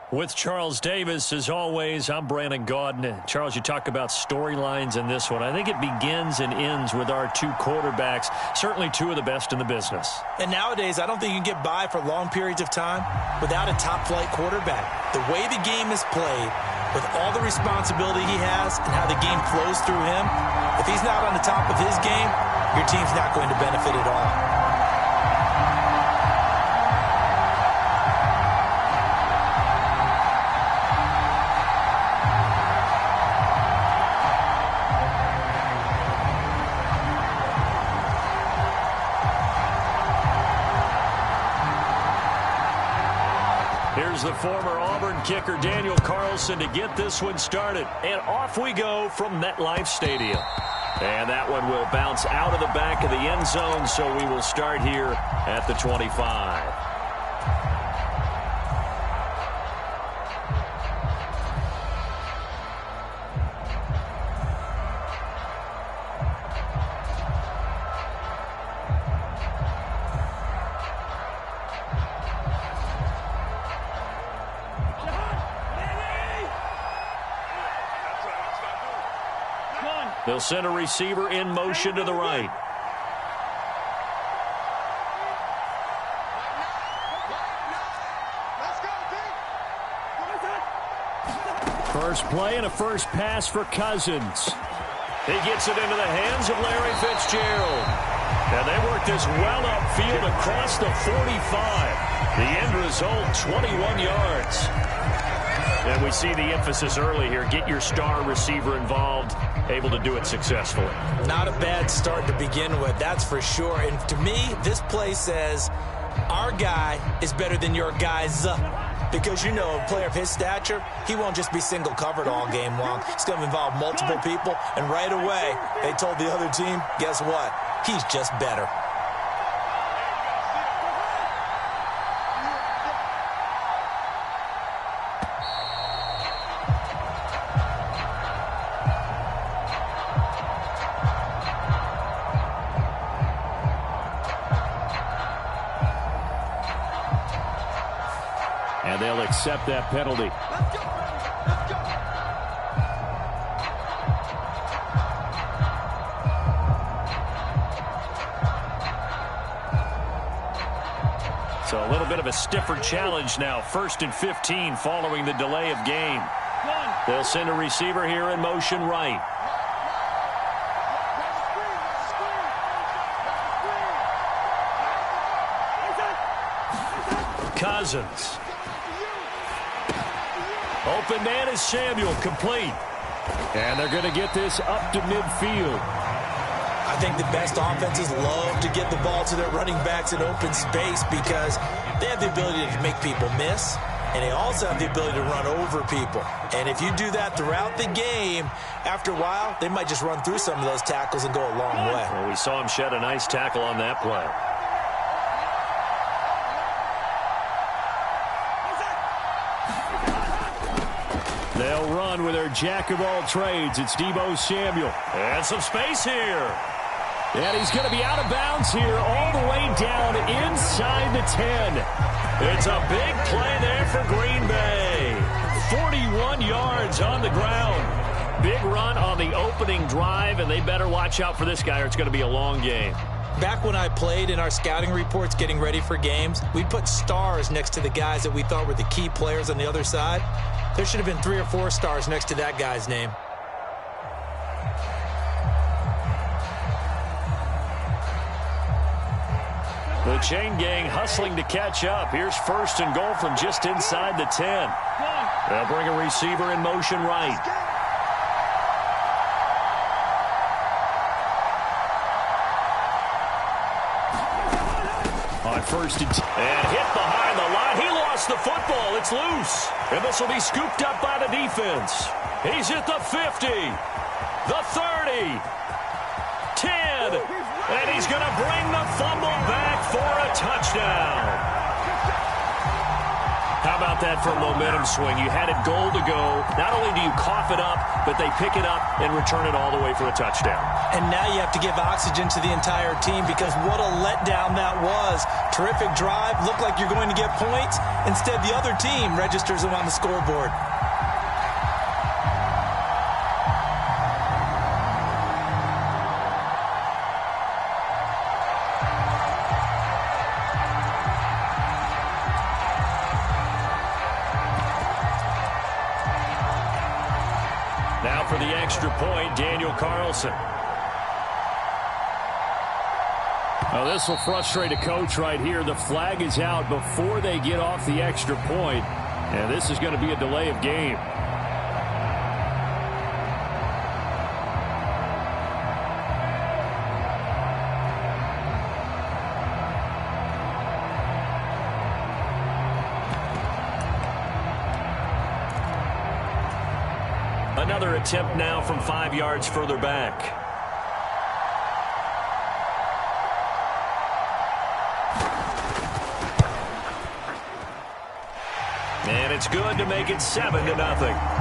With Charles Davis, as always, I'm Brandon Gaudin. Charles, you talk about storylines in this one. I think it begins and ends with our two quarterbacks, certainly two of the best in the business. And nowadays, I don't think you can get by for long periods of time without a top-flight quarterback. The way the game is played, with all the responsibility he has and how the game flows through him, if he's not on the top of his game, your team's not going to benefit at all. Here's the former Auburn kicker, Daniel Carlson, to get this one started. And off we go from MetLife Stadium. And that one will bounce out of the back of the end zone, so we will start here at the 25. They'll send a receiver in motion to the right. First play and a first pass for Cousins. He gets it into the hands of Larry Fitzgerald. And they work this well upfield across the 45. The end result, 21 yards. And we see the emphasis early here. Get your star receiver involved, able to do it successfully. Not a bad start to begin with, that's for sure. And to me, this play says our guy is better than your guys. Because, you know, a player of his stature, he won't just be single covered all game long. It's going to involve multiple people. And right away, they told the other team, guess what? He's just better. And they'll accept that penalty. Let's go, let's go. So a little bit of a stiffer challenge now. 1st and 15 following the delay of game. They'll send a receiver here in motion right. Cousins. Open man is Samuel, complete. And they're going to get this up to midfield. I think the best offenses love to get the ball to their running backs in open space because they have the ability to make people miss, and they also have the ability to run over people. And if you do that throughout the game, after a while, they might just run through some of those tackles and go a long way. Well, we saw him shed a nice tackle on that play. They'll run with their jack of all trades. It's Deebo Samuel. And some space here. And he's going to be out of bounds here all the way down inside the 10. It's a big play there for Green Bay. 41 yards on the ground. Big run on the opening drive, and they better watch out for this guy or it's going to be a long game. Back when I played in our scouting reports getting ready for games, we'd put stars next to the guys that we thought were the key players on the other side. There should have been 3 or 4 stars next to that guy's name. The chain gang hustling to catch up. Here's 1st and goal from just inside the 10. They'll bring a receiver in motion right. On 1st and hit behind the line. He lost the football. It's loose. And this will be scooped up by the defense. He's at the 50, the 30, 10. And he's going to bring the fumble back for a touchdown. How about about that for a momentum swing? You had it goal to go. Not only do you cough it up, but they pick it up and return it all the way for a touchdown. And now you have to give oxygen to the entire team because what a letdown that was. Terrific drive. Looked like you're going to get points. Instead, the other team registers them on the scoreboard. Now for the extra point, Daniel Carlson. Oh, this will frustrate a coach right here. The flag is out before they get off the extra point, and this is going to be a delay of game. Another attempt now from 5 yards further back. And it's good to make it 7-0.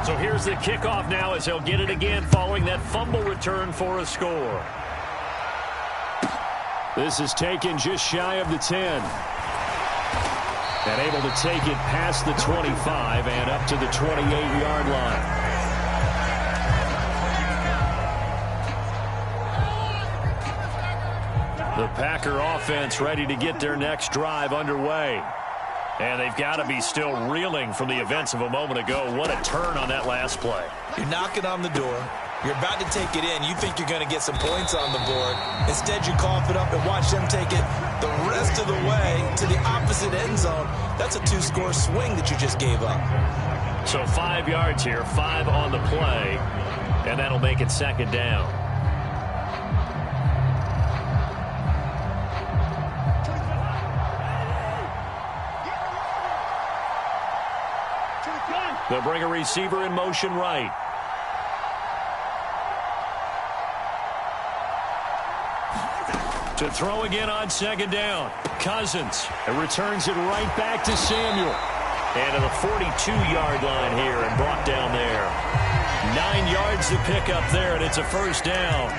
So here's the kickoff now as he'll get it again following that fumble return for a score. This is taken just shy of the 10. And able to take it past the 25 and up to the 28-yard line. The Packer offense ready to get their next drive underway. And they've got to be still reeling from the events of a moment ago. What a turn on that last play. You're knocking on the door. You're about to take it in. You think you're going to get some points on the board. Instead, you cough it up and watch them take it the rest of the way to the opposite end zone. That's a 2-score swing that you just gave up. So 5 yards here, 5 on the play, and that'll make it second down. They'll bring a receiver in motion right. To throw again on second down. Cousins. And returns it right back to Samuel. And to the 42-yard line here and brought down there. 9 yards to pick up there, and it's a first down.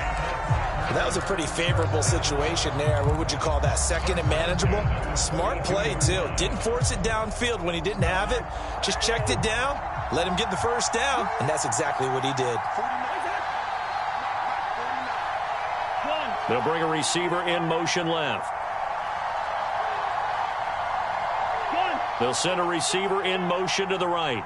That was a pretty favorable situation there. What would you call that? Second and manageable? Smart play, too. Didn't force it downfield when he didn't have it. Just checked it down, let him get the first down, and that's exactly what he did. They'll bring a receiver in motion left. They'll send a receiver in motion to the right.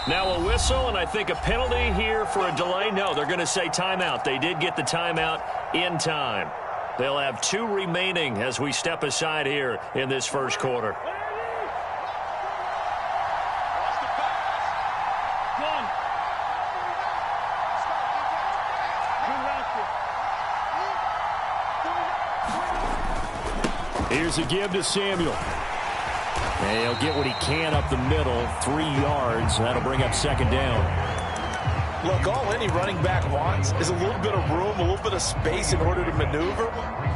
Now a whistle, and I think a penalty here for a delay. No, they're going to say timeout. They did get the timeout in time. They'll have 2 remaining as we step aside here in this first quarter. Here's a give to Samuel. And he'll get what he can up the middle, 3 yards. That'll bring up second down. Look, all any running back wants is a little bit of room, a little bit of space in order to maneuver.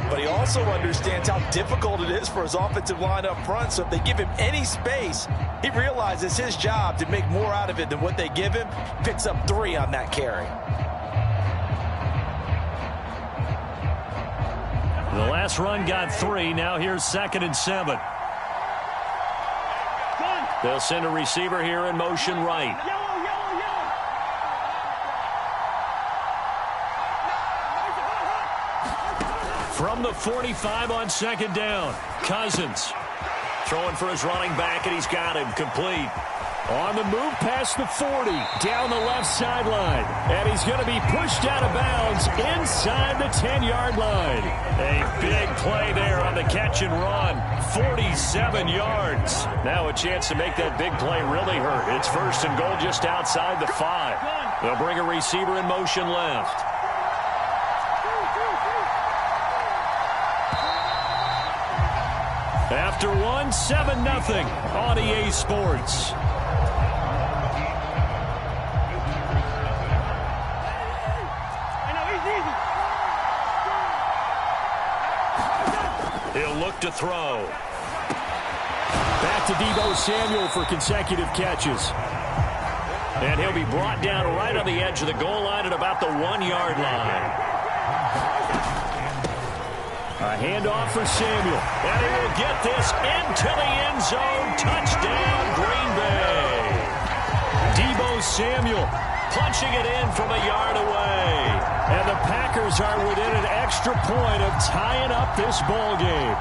But he also understands how difficult it is for his offensive line up front. So if they give him any space, he realizes his job to make more out of it than what they give him. Picks up 3 on that carry. The last run got 3. Now here's 2nd and 7. They'll send a receiver here in motion right. From the 45 on second down, Cousins throwing for his running back, and he's got him complete. On the move past the 40, down the left sideline. And he's going to be pushed out of bounds inside the 10-yard line. A big play there on the catch and run. 47 yards. Now a chance to make that big play really hurt. It's first and goal just outside the 5. They'll bring a receiver in motion left. After one, 7-0 on EA Sports. He'll look to throw. Back to Deebo Samuel for consecutive catches. And he'll be brought down right on the edge of the goal line at about the 1-yard line. A handoff for Samuel. And he will get this into the end zone. Touchdown, Green Bay. Deebo Samuel punching it in from a yard away. And the Packers are within an extra point of tying up this ball game.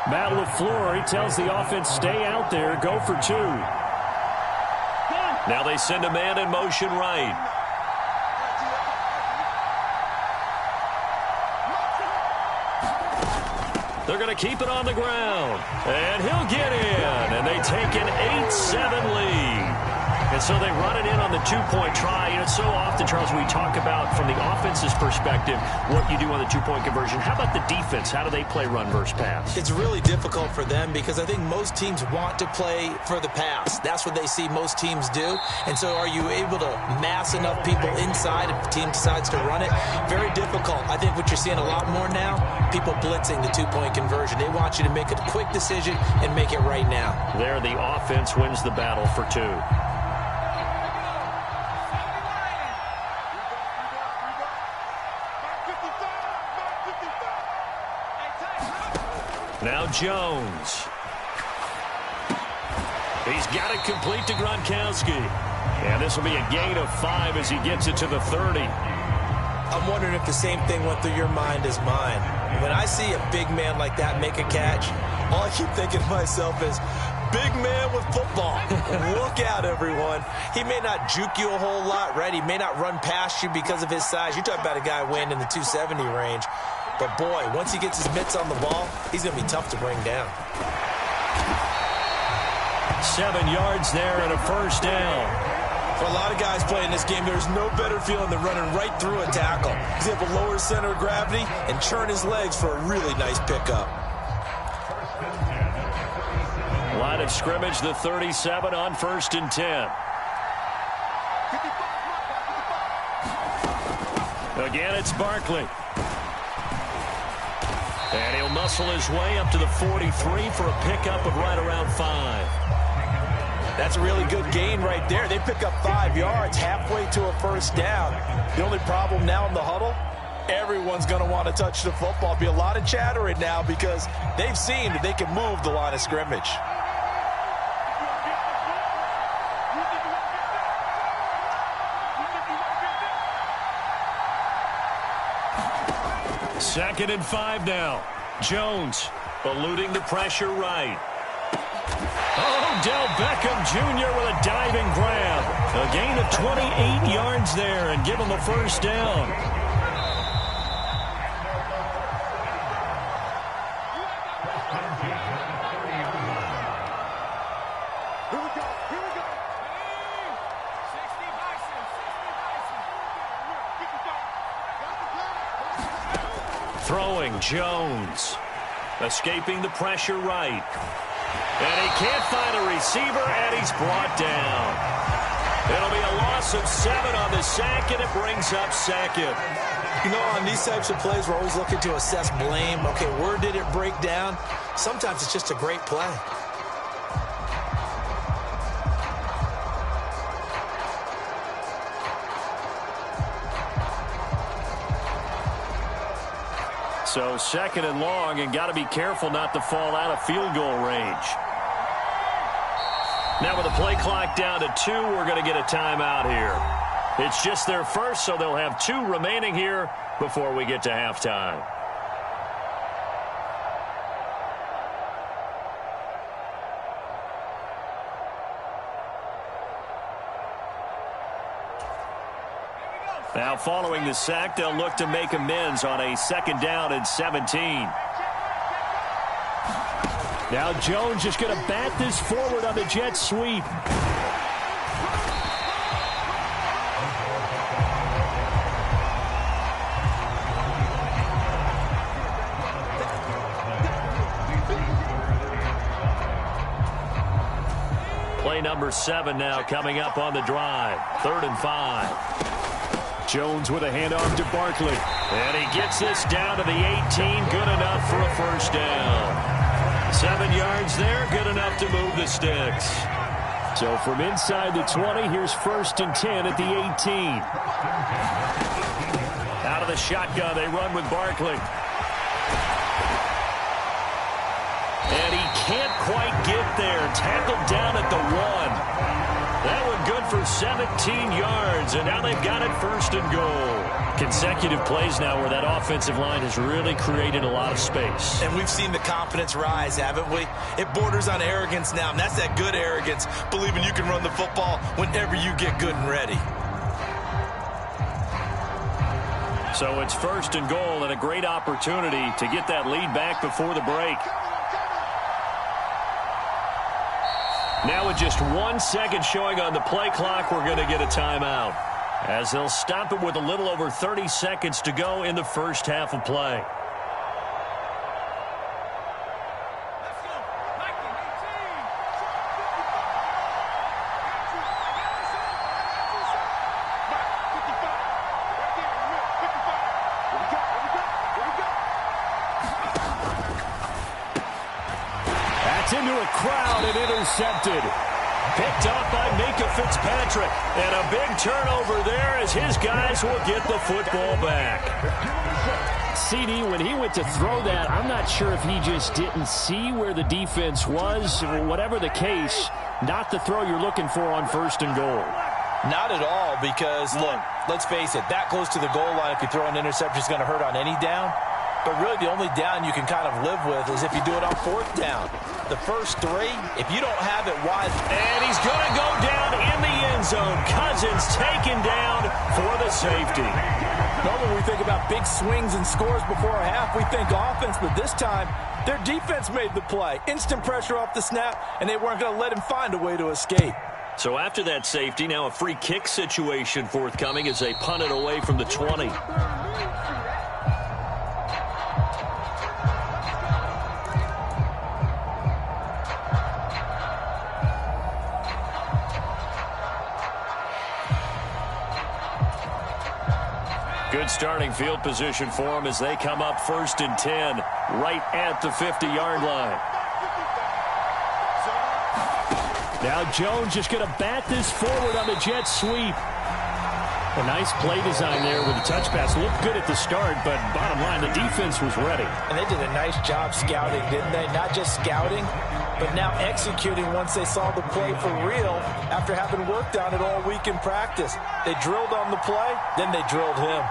Matt LaFleur, he tells the offense, stay out there, go for 2. Now they send a man in motion right. They're going to keep it on the ground. And he'll get in. And they take an 8-7 lead. And so they run it in on the 2-point try. You know, so often, Charles, we talk about from the offense's perspective what you do on the 2-point conversion. How about the defense? How do they play run versus pass? It's really difficult for them because I think most teams want to play for the pass. That's what they see most teams do. And so are you able to mass enough people inside if the team decides to run it? Very difficult. I think what you're seeing a lot more now, people blitzing the 2-point conversion. They want you to make a quick decision and make it right now. There, the offense wins the battle for 2. Now Jones. He's got it complete to Gronkowski. And this will be a gain of 5 as he gets it to the 30. I'm wondering if the same thing went through your mind as mine. When I see a big man like that make a catch, all I keep thinking to myself is, big man with football. Look out, everyone. He may not juke you a whole lot, right? He may not run past you because of his size. You're talking about a guy weighing in the 270 range. But, boy, once he gets his mitts on the ball, he's going to be tough to bring down. 7 yards there and a first down. For a lot of guys playing this game, there's no better feeling than running right through a tackle. He's able to lower his center of gravity and churn his legs for a really nice pickup. Line of scrimmage, the 37 on 1st and 10. Again, it's Barkley. And he'll muscle his way up to the 43 for a pickup of right around 5. That's a really good gain right there. They pick up 5 yards halfway to a first down. The only problem now in the huddle, everyone's going to want to touch the football. Be a lot of chatter right now because they've seen that they can move the line of scrimmage. Second and 5 now. Jones eluding the pressure right. Odell Beckham Jr. with a diving grab. A gain of 28 yards there and give him a first down. Throwing Jones. Escaping the pressure right. And he can't find a receiver, and he's brought down. It'll be a loss of 7 on the sack, and it brings up second. You know, on these types of plays, we're always looking to assess blame. Okay, where did it break down? Sometimes it's just a great play. So second and long, and got to be careful not to fall out of field goal range. Now with the play clock down to 2, we're going to get a timeout here. It's just their first, so they'll have 2 remaining here before we get to halftime. Now following the sack, they'll look to make amends on a 2nd down and 17. Now Jones just going to bat this forward on the jet sweep. Play number 7 now coming up on the drive. 3rd and 5. Jones with a handoff to Barkley. And he gets this down to the 18. Good enough for a first down. 7 yards there, good enough to move the sticks. So from inside the 20, here's 1st and 10 at the 18. Out of the shotgun, they run with Barkley. And he can't quite get there. Tackled down at the 1. That one good for 17 yards, and now they've got it 1st and goal. Consecutive plays now where that offensive line has really created a lot of space. And we've seen the confidence rise, haven't we? It borders on arrogance now, and that's that good arrogance, believing you can run the football whenever you get good and ready. So it's 1st and goal and a great opportunity to get that lead back before the break. Now with just 1 second showing on the play clock, we're going to get a timeout, as they'll stop it with a little over 30 seconds to go in the first half of play. That's into a crowd and intercepted. Picked off by Minka Fitzpatrick. And a big turnover there as his guys will get the football back. CD, when he went to throw that, I'm not sure if he just didn't see where the defense was. Whatever the case, not the throw you're looking for on 1st and goal. Not at all, because, look, let's face it, that close to the goal line, if you throw an interception, is going to hurt on any down. But really, the only down you can kind of live with is if you do it on 4th down. The first 3, if you don't have it wide. And he's going to go down in the end zone. Cousins taken down for the safety. Normally, we think about big swings and scores before a half. We think offense, but this time, their defense made the play. Instant pressure off the snap, and they weren't going to let him find a way to escape. So after that safety, now a free kick situation forthcoming as they punt it away from the 20. Good starting field position for them as they come up 1st and 10, right at the 50-yard line. Now Jones just going to bat this forward on the jet sweep. A nice play design there with the touch pass. Looked good at the start, but bottom line, the defense was ready. And they did a nice job scouting, didn't they? Not just scouting, but now executing once they saw the play for real after having worked on it all week in practice. They drilled on the play, then they drilled him.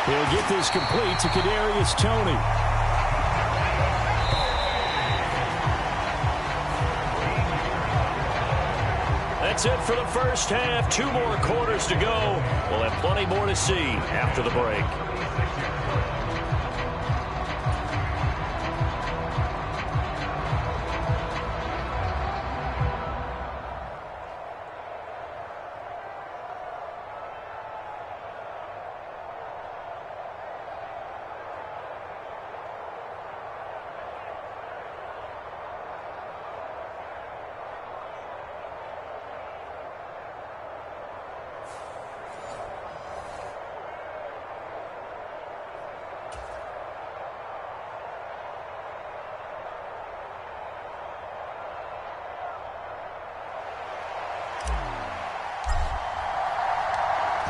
He'll get this complete to Kadarius Toney. That's it for the first half. 2 more quarters to go. We'll have plenty more to see after the break.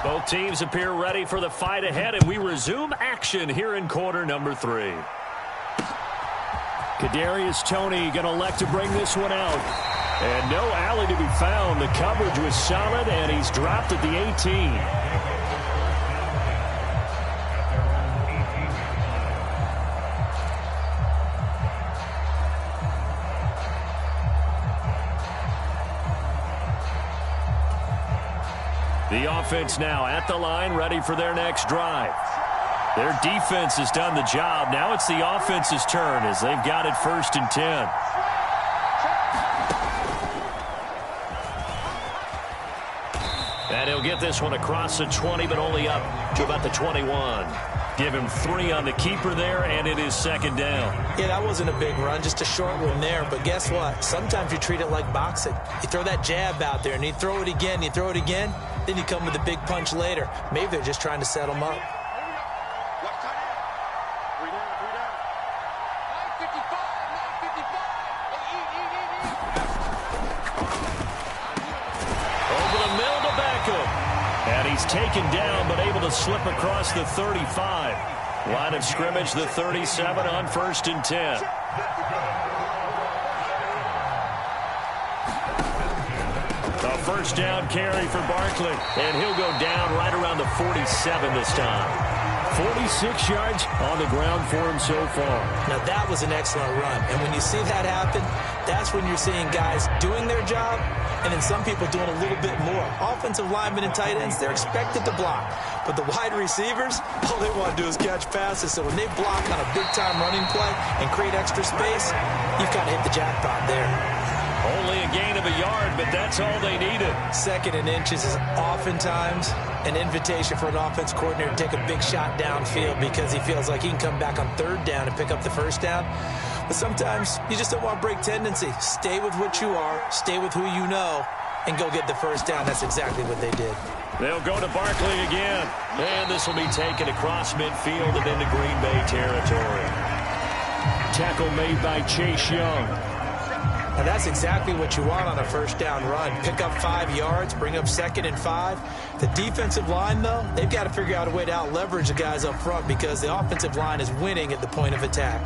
Both teams appear ready for the fight ahead, and we resume action here in quarter number 3. Kadarius Toney going to elect to bring this one out. And no alley to be found. The coverage was solid, and he's dropped at the 18. The offense now at the line, ready for their next drive. Their defense has done the job. Now it's the offense's turn as they've got it 1st and 10. And he'll get this one across the 20, but only up to about the 21. Give him 3 on the keeper there, and it is 2nd down. Yeah, that wasn't a big run, just a short one there. But guess what? Sometimes you treat it like boxing. You throw that jab out there, and you throw it again, you throw it again, then you come with a big punch later. Maybe they're just trying to set him up. And he's taken down, but able to slip across the 35. Line of scrimmage, the 37 on 1st and 10. A 1st down carry for Barkley. And he'll go down right around the 47 this time. 46 yards on the ground for him so far. Now, that was an excellent run. And when you see that happen, that's when you're seeing guys doing their job and then some people doing a little bit more. Offensive linemen and tight ends, they're expected to block. But the wide receivers, all they want to do is catch passes. So when they block on a big-time running play and create extra space, you've kind of hit the jackpot there. Only a gain of a yard, but that's all they needed. 2nd and inches is oftentimes an invitation for an offense coordinator to take a big shot downfield because he feels like he can come back on 3rd down and pick up the 1st down. But sometimes you just don't want to break tendency. Stay with what you are, stay with who you know, and go get the 1st down. That's exactly what they did. They'll go to Barkley again. And this will be taken across midfield and into Green Bay territory. Tackle made by Chase Young. And that's exactly what you want on a 1st down run. Pick up 5 yards, bring up 2nd and 5. The defensive line, though, they've got to figure out a way to out-leverage the guys up front because the offensive line is winning at the point of attack.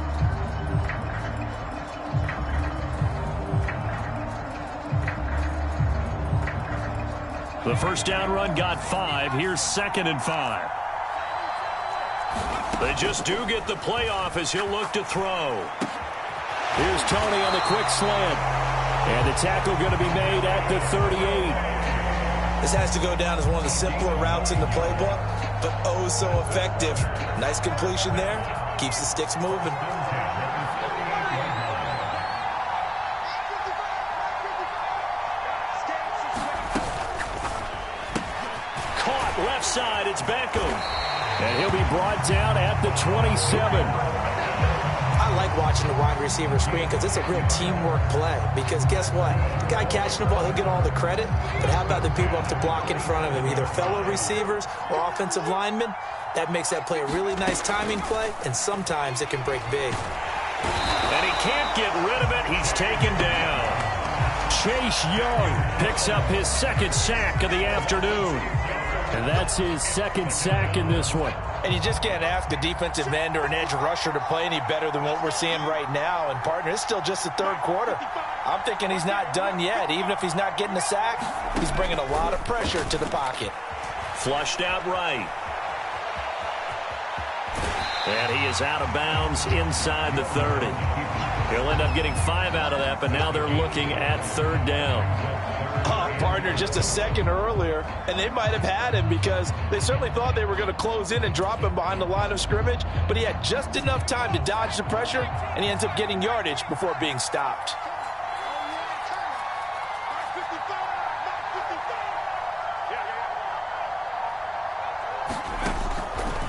The 1st down run got 5. Here's 2nd and 5. They just do get the play off as he'll look to throw. Here's Toney on the quick slant. And the tackle going to be made at the 38. This has to go down as one of the simpler routes in the playbook, but oh so effective. Nice completion there. Keeps the sticks moving. Caught left side. It's Beckham. And he'll be brought down at the 27. I like watching the wide receiver screen because it's a real teamwork play. Because guess what? The guy catching the ball, he'll get all the credit. But how about the people up to block in front of him, either fellow receivers or offensive linemen? That makes that play a really nice timing play, and sometimes it can break big. And he can't get rid of it. He's taken down. Chase Young picks up his 2nd sack of the afternoon. And that's his 2nd sack in this one. And you just can't ask a defensive end or an edge rusher to play any better than what we're seeing right now. And, partner, it's still just the 3rd quarter. I'm thinking he's not done yet. Even if he's not getting a sack, he's bringing a lot of pressure to the pocket. Flushed out right. And he is out of bounds inside the 30. He'll end up getting 5 out of that, but now they're looking at 3rd down. Partner, just a second earlier, and they might have had him because they certainly thought they were going to close in and drop him behind the line of scrimmage, but he had just enough time to dodge the pressure, and he ends up getting yardage before being stopped.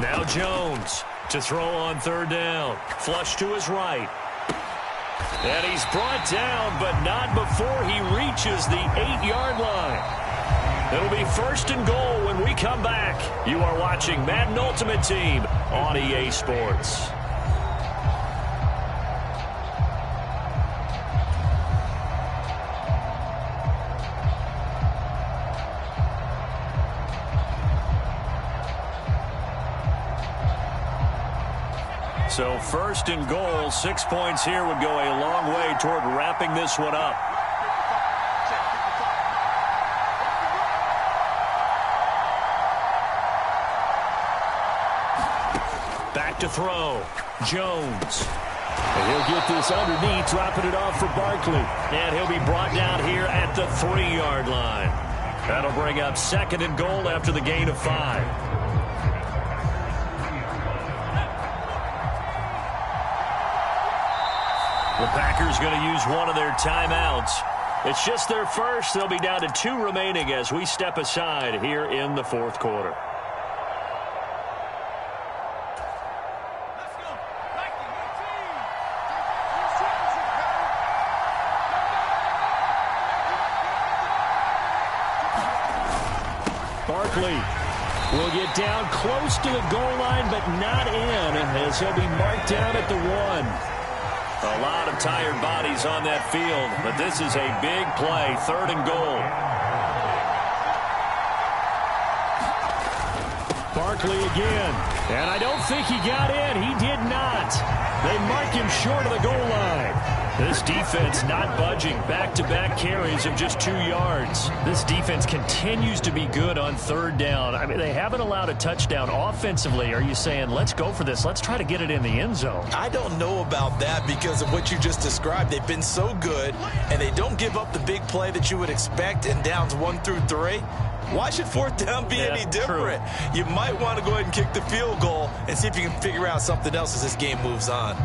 Now Jones to throw on 3rd down. Flush to his right. And he's brought down, but not before he reaches the 8-yard line. It'll be 1st and goal when we come back. You are watching Madden Ultimate Team on EA Sports. So first and goal, 6 points here would go a long way toward wrapping this one up. Back to throw. Jones. And he'll get this underneath, dropping it off for Barkley. And he'll be brought down here at the 3-yard line. That'll bring up second and goal after the gain of 5. The Packers going to use one of their timeouts. It's just their first. They'll be down to 2 remaining as we step aside here in the fourth quarter. Barkley will get down close to the goal line, but not in, as he'll be marked down at the 1. A lot of tired bodies on that field, but this is a big play, 3rd and goal. Barkley again, and I don't think he got in. He did not. They mark him short of the goal line. This defense not budging. Back-to-back carries of just 2 yards. This defense continues to be good on 3rd down. I mean, they haven't allowed a touchdown offensively. Are you saying, let's go for this? Let's try to get it in the end zone. I don't know about that because of what you just described. They've been so good, and they don't give up the big play that you would expect in downs 1 through 3. Why should 4th down be any different? True. You might want to go ahead and kick the field goal and see if you can figure out something else as this game moves on.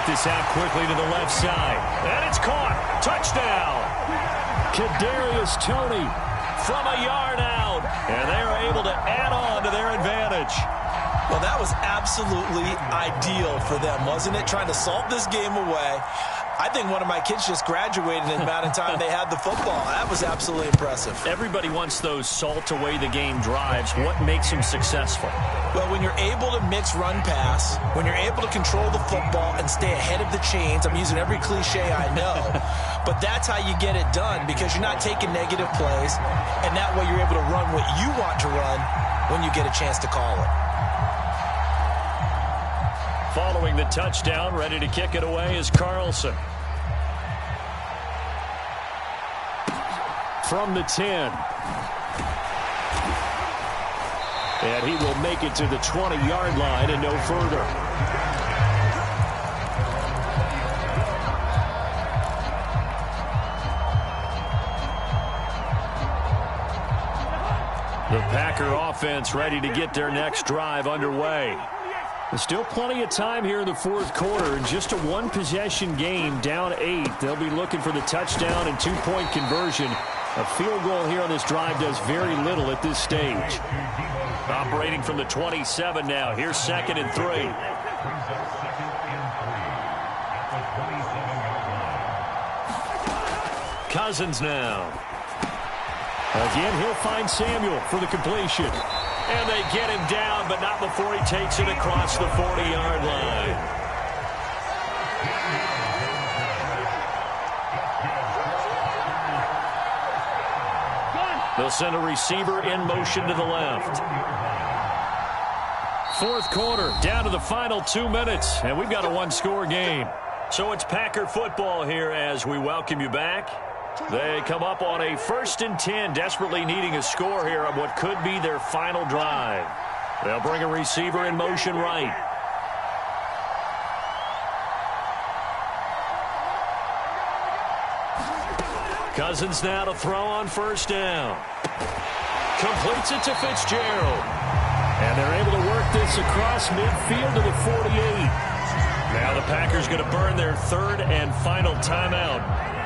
This out quickly to the left side. And it's caught. Touchdown. Kadarius Toney from a yard out. And they are able to add on to their advantage. Well, that was absolutely ideal for them, wasn't it? Trying to salt this game away. I think one of my kids just graduated in the amount of time they had the football. That was absolutely impressive. Everybody wants those salt away the game drives. What makes them successful? Well, when you're able to mix run-pass, when you're able to control the football and stay ahead of the chains, I'm using every cliche I know, but that's how you get it done because you're not taking negative plays, and that way you're able to run what you want to run when you get a chance to call it. Following the touchdown, ready to kick it away is Carlson. From the 10. And he will make it to the 20-yard line and no further. The Packer offense ready to get their next drive underway. There's still plenty of time here in the fourth quarter. In just a one-possession game, down 8. They'll be looking for the touchdown and 2-point conversion. A field goal here on this drive does very little at this stage. Operating from the 27 now. Here's 2nd and 3. Cousins now. Again, he'll find Samuel for the completion. And they get him down, but not before he takes it across the 40-yard line. They'll send a receiver in motion to the left. Fourth quarter, down to the final 2 minutes, and we've got a one-score game. So it's Packer football here as we welcome you back. They come up on a 1st and 10, desperately needing a score here on what could be their final drive. They'll bring a receiver in motion right. Cousins now to throw on 1st down. Completes it to Fitzgerald. And they're able to work this across midfield to the 48. Now the Packers going to burn their third and final timeout.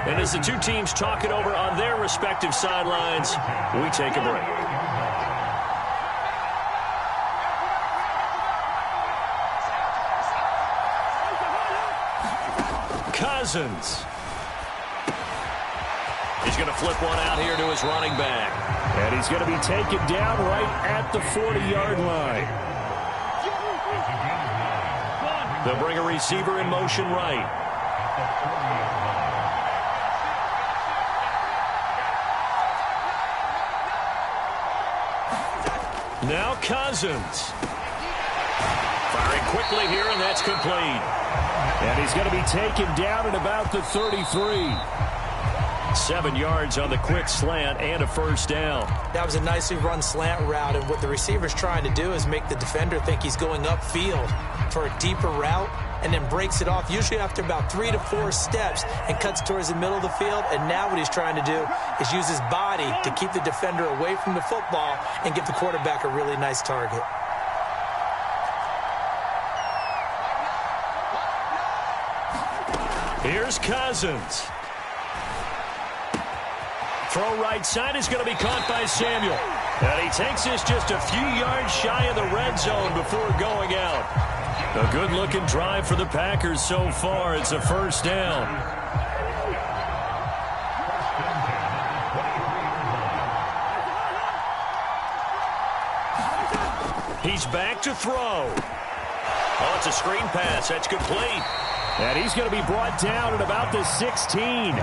And as the two teams talk it over on their respective sidelines, we take a break. Cousins. He's going to flip one out here to his running back. And he's going to be taken down right at the 40-yard line. They'll bring a receiver in motion right. Now Cousins. Firing quickly here, and that's complete. And he's going to be taken down at about the 33. 7 yards on the quick slant and a first down. That was a nicely run slant route, and what the receiver's trying to do is make the defender think he's going upfield for a deeper route, and then breaks it off, usually after about 3 to 4 steps, and cuts towards the middle of the field. And now what he's trying to do is use his body to keep the defender away from the football and give the quarterback a really nice target. Here's Cousins. Throw right side is going to be caught by Samuel. And he takes this just a few yards shy of the red zone before going out. A good-looking drive for the Packers so far. It's a first down. He's back to throw. Oh, it's a screen pass. That's complete. And he's going to be brought down at about the 16.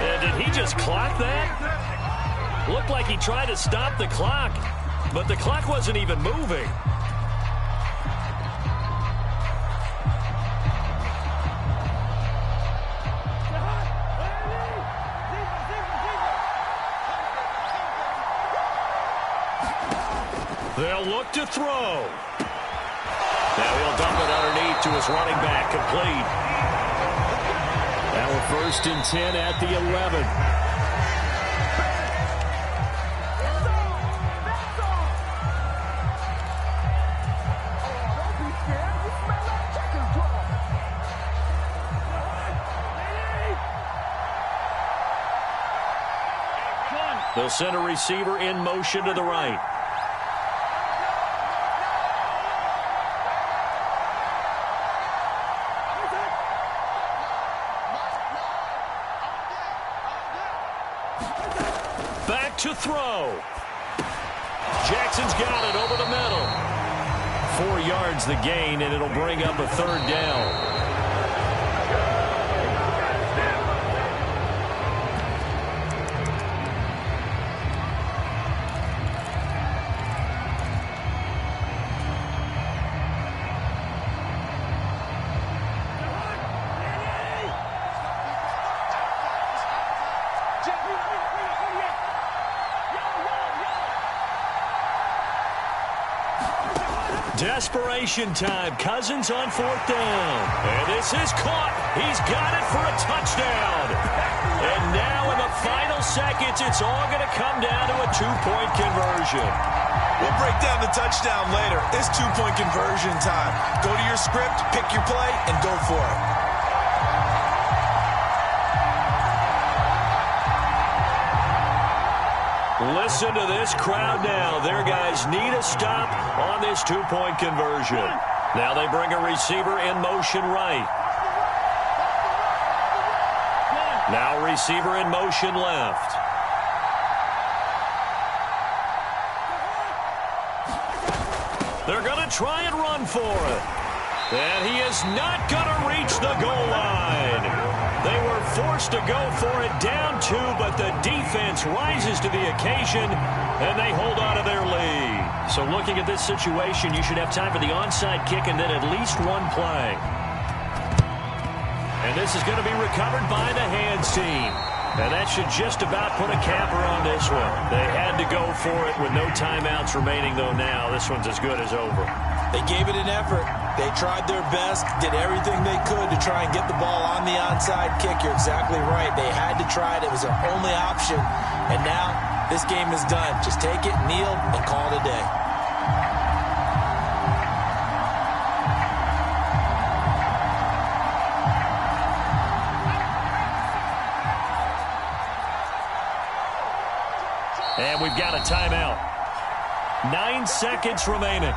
And did he just clock that? Looked like he tried to stop the clock, but the clock wasn't even moving. They'll look to throw. Now he'll dump it underneath to his running back, complete. Now we're 1st and 10 at the 11. They'll send a receiver in motion to the right. Back to throw. Jackson's got it over the middle. 4 yards the gain, and it'll bring up a third down. Desperation time. Cousins on 4th down. And this is caught. He's got it for a touchdown. And now in the final seconds, it's all going to come down to a 2-point conversion. We'll break down the touchdown later. It's 2-point conversion time. Go to your script, pick your play, and go for it. Listen to this crowd now. Their guys need a stop on this 2-point conversion. Now they bring a receiver in motion right. Now receiver in motion left. They're going to try and run for it. And he is not going to reach the goal line. They were forced to go for it down 2, but the defense rises to the occasion, and they hold on to their lead. So looking at this situation, you should have time for the onside kick and then at least one play. And this is going to be recovered by the hands team. And that should just about put a capper on this one. They had to go for it with no timeouts remaining, though now this one's as good as over. They gave it an effort. They tried their best, did everything they could to try and get the ball on the onside kick. You're exactly right. They had to try it. It was their only option. And now this game is done. Just take it, kneel, and call it a day. And we've got a timeout. 9 seconds remaining.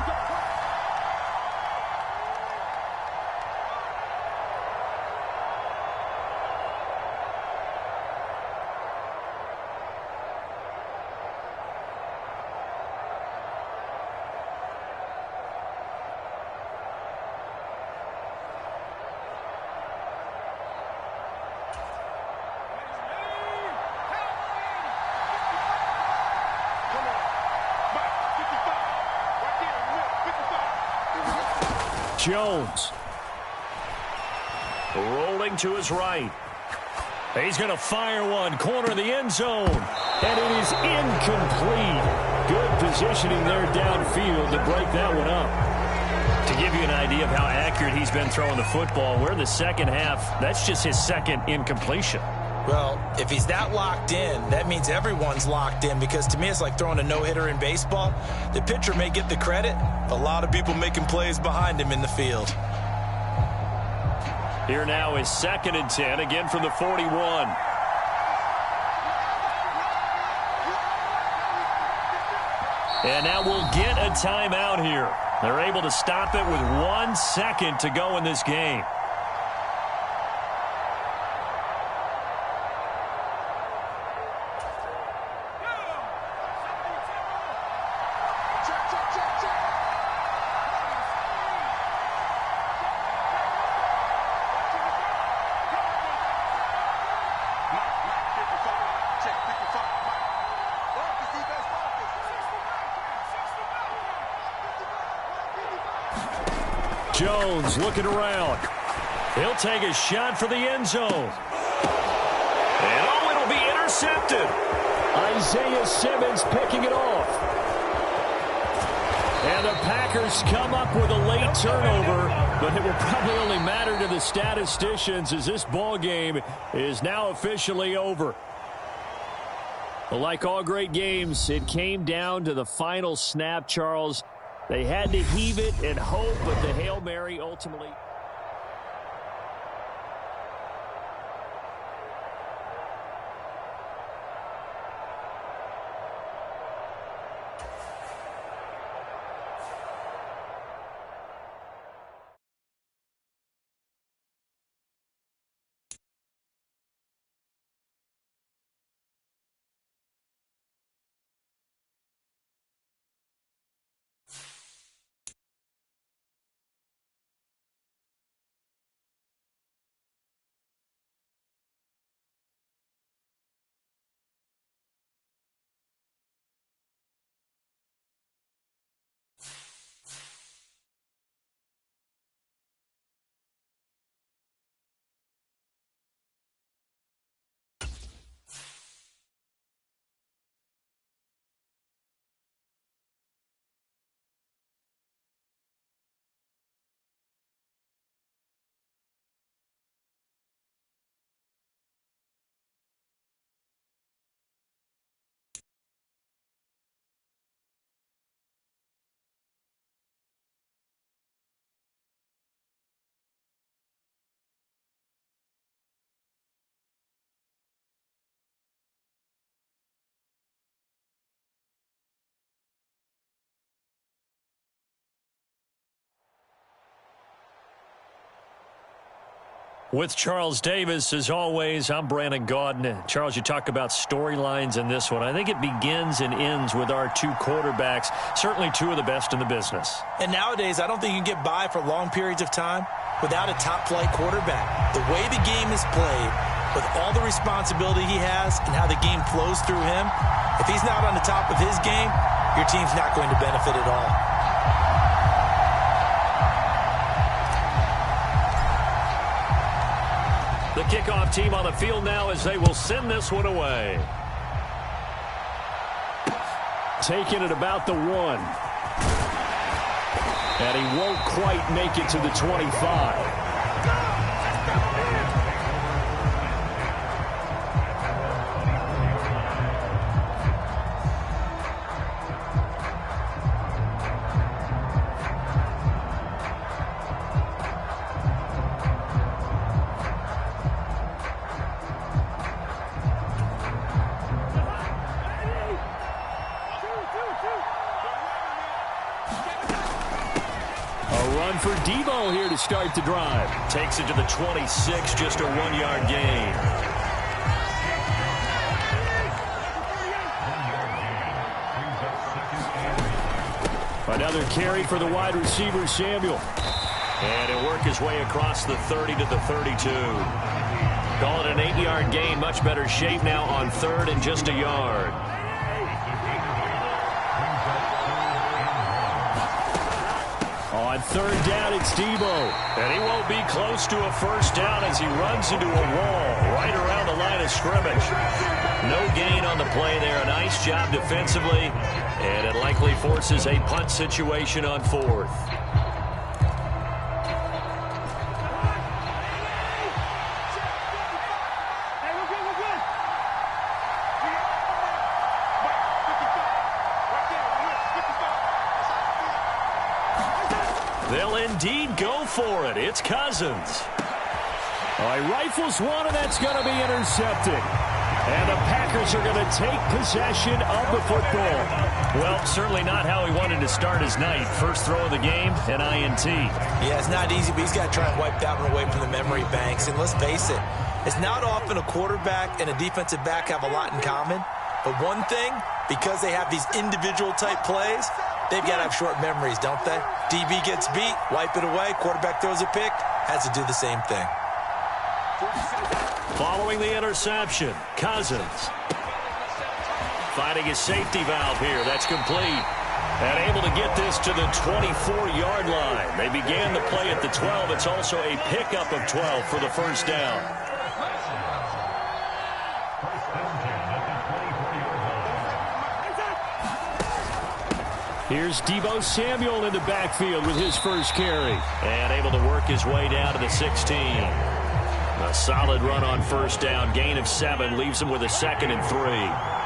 Jones. Rolling to his right. He's going to fire one. Corner of the end zone. And it is incomplete. Good positioning there downfield to break that one up. To give you an idea of how accurate he's been throwing the football, we're in the second half. That's just his second incompletion. Well, if he's that locked in, that means everyone's locked in, because to me it's like throwing a no-hitter in baseball. The pitcher may get the credit, a lot of people making plays behind him in the field. Here now is 2nd and 10, again from the 41. And now we'll get a timeout here. They're able to stop it with 1 second to go in this game. Jones looking around. He'll take a shot for the end zone. And oh, it'll be intercepted. Isaiah Simmons picking it off. And the Packers come up with a late turnover, but it will probably only matter to the statisticians as this ball game is now officially over. Well, like all great games, it came down to the final snap, Charles. They had to heave it and hope, but the Hail Mary ultimately... With Charles Davis, as always, I'm Brandon Gaudin. Charles, you talk about storylines in this one. I think it begins and ends with our two quarterbacks, certainly two of the best in the business. And nowadays, I don't think you can get by for long periods of time without a top-flight quarterback. The way the game is played, with all the responsibility he has and how the game flows through him, if he's not on the top of his game, your team's not going to benefit at all. The kickoff team on the field now as they will send this one away. Taking it about the 1. And he won't quite make it to the 25. run for Debo here to start the drive. Takes it to the 26, just a 1-yard gain. Another carry for the wide receiver, Samuel. And he'll work his way across the 30 to the 32. Call it an 8-yard gain. Much better shape now on 3rd and just a yard. On 3rd down, it's Debo. And he won't be close to a first down as he runs into a wall right around the line of scrimmage. No gain on the play there. A nice job defensively. And it likely forces a punt situation on 4th. They'll indeed go for it. It's Cousins. All right, rifles one, and that's going to be intercepted. And the Packers are going to take possession of the football. Well, certainly not how he wanted to start his night. First throw of the game, an INT. Yeah, it's not easy, but he's got to try and wipe that one away from the memory banks. And let's face it, it's not often a quarterback and a defensive back have a lot in common. But one thing, because they have these individual type plays, they've got to have short memories, don't they? DB gets beat, wipe it away. Quarterback throws a pick, has to do the same thing. Following the interception, Cousins. Finding his safety valve here. That's complete. And able to get this to the 24-yard line. They began the play at the 12. It's also a pickup of 12 for the first down. Here's Debo Samuel in the backfield with his first carry. And able to work his way down to the 16. A solid run on first down. Gain of 7. Leaves him with a 2nd and 3.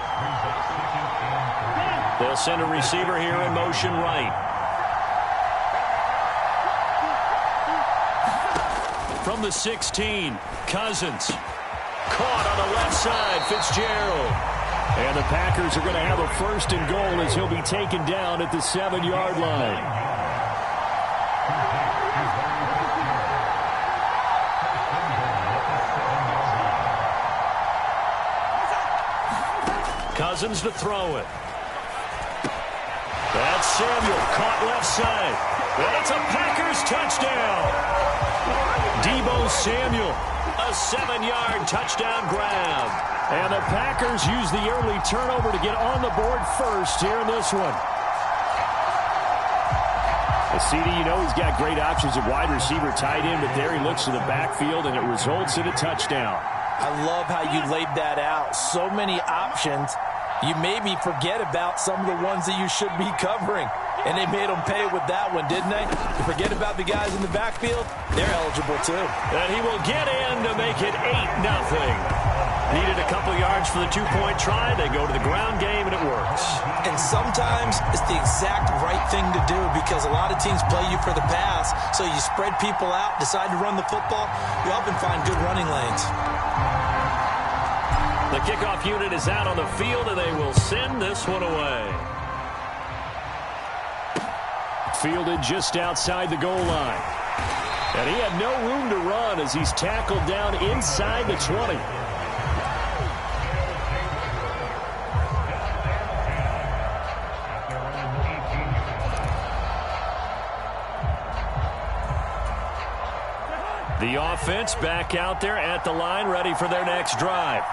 They'll send a receiver here in motion right. From the 16, Cousins. Caught on the left side, Fitzgerald. And the Packers are going to have a 1st and goal as he'll be taken down at the 7-yard line. Cousins to throw it. That's Samuel, caught left side. And it's a Packers touchdown. Debo Samuel, a 7-yard touchdown grab. And the Packers use the early turnover to get on the board first here in this one. CD, you know he's got great options at wide receiver, tight end, but there he looks to the backfield, and it results in a touchdown. I love how you laid that out. So many options. You maybe forget about some of the ones that you should be covering. And they made them pay with that one, didn't they? You forget about the guys in the backfield, they're eligible too. And he will get in to make it 8-0. Needed a couple yards for the 2-point try. They go to the ground game, and it works. And sometimes it's the exact right thing to do because a lot of teams play you for the pass. So you spread people out, decide to run the football. You often find good running lanes. The kickoff unit is out on the field, and they will send this one away. Fielded just outside the goal line. And he had no room to run as he's tackled down inside the 20. The offense back out there at the line, ready for their next drive.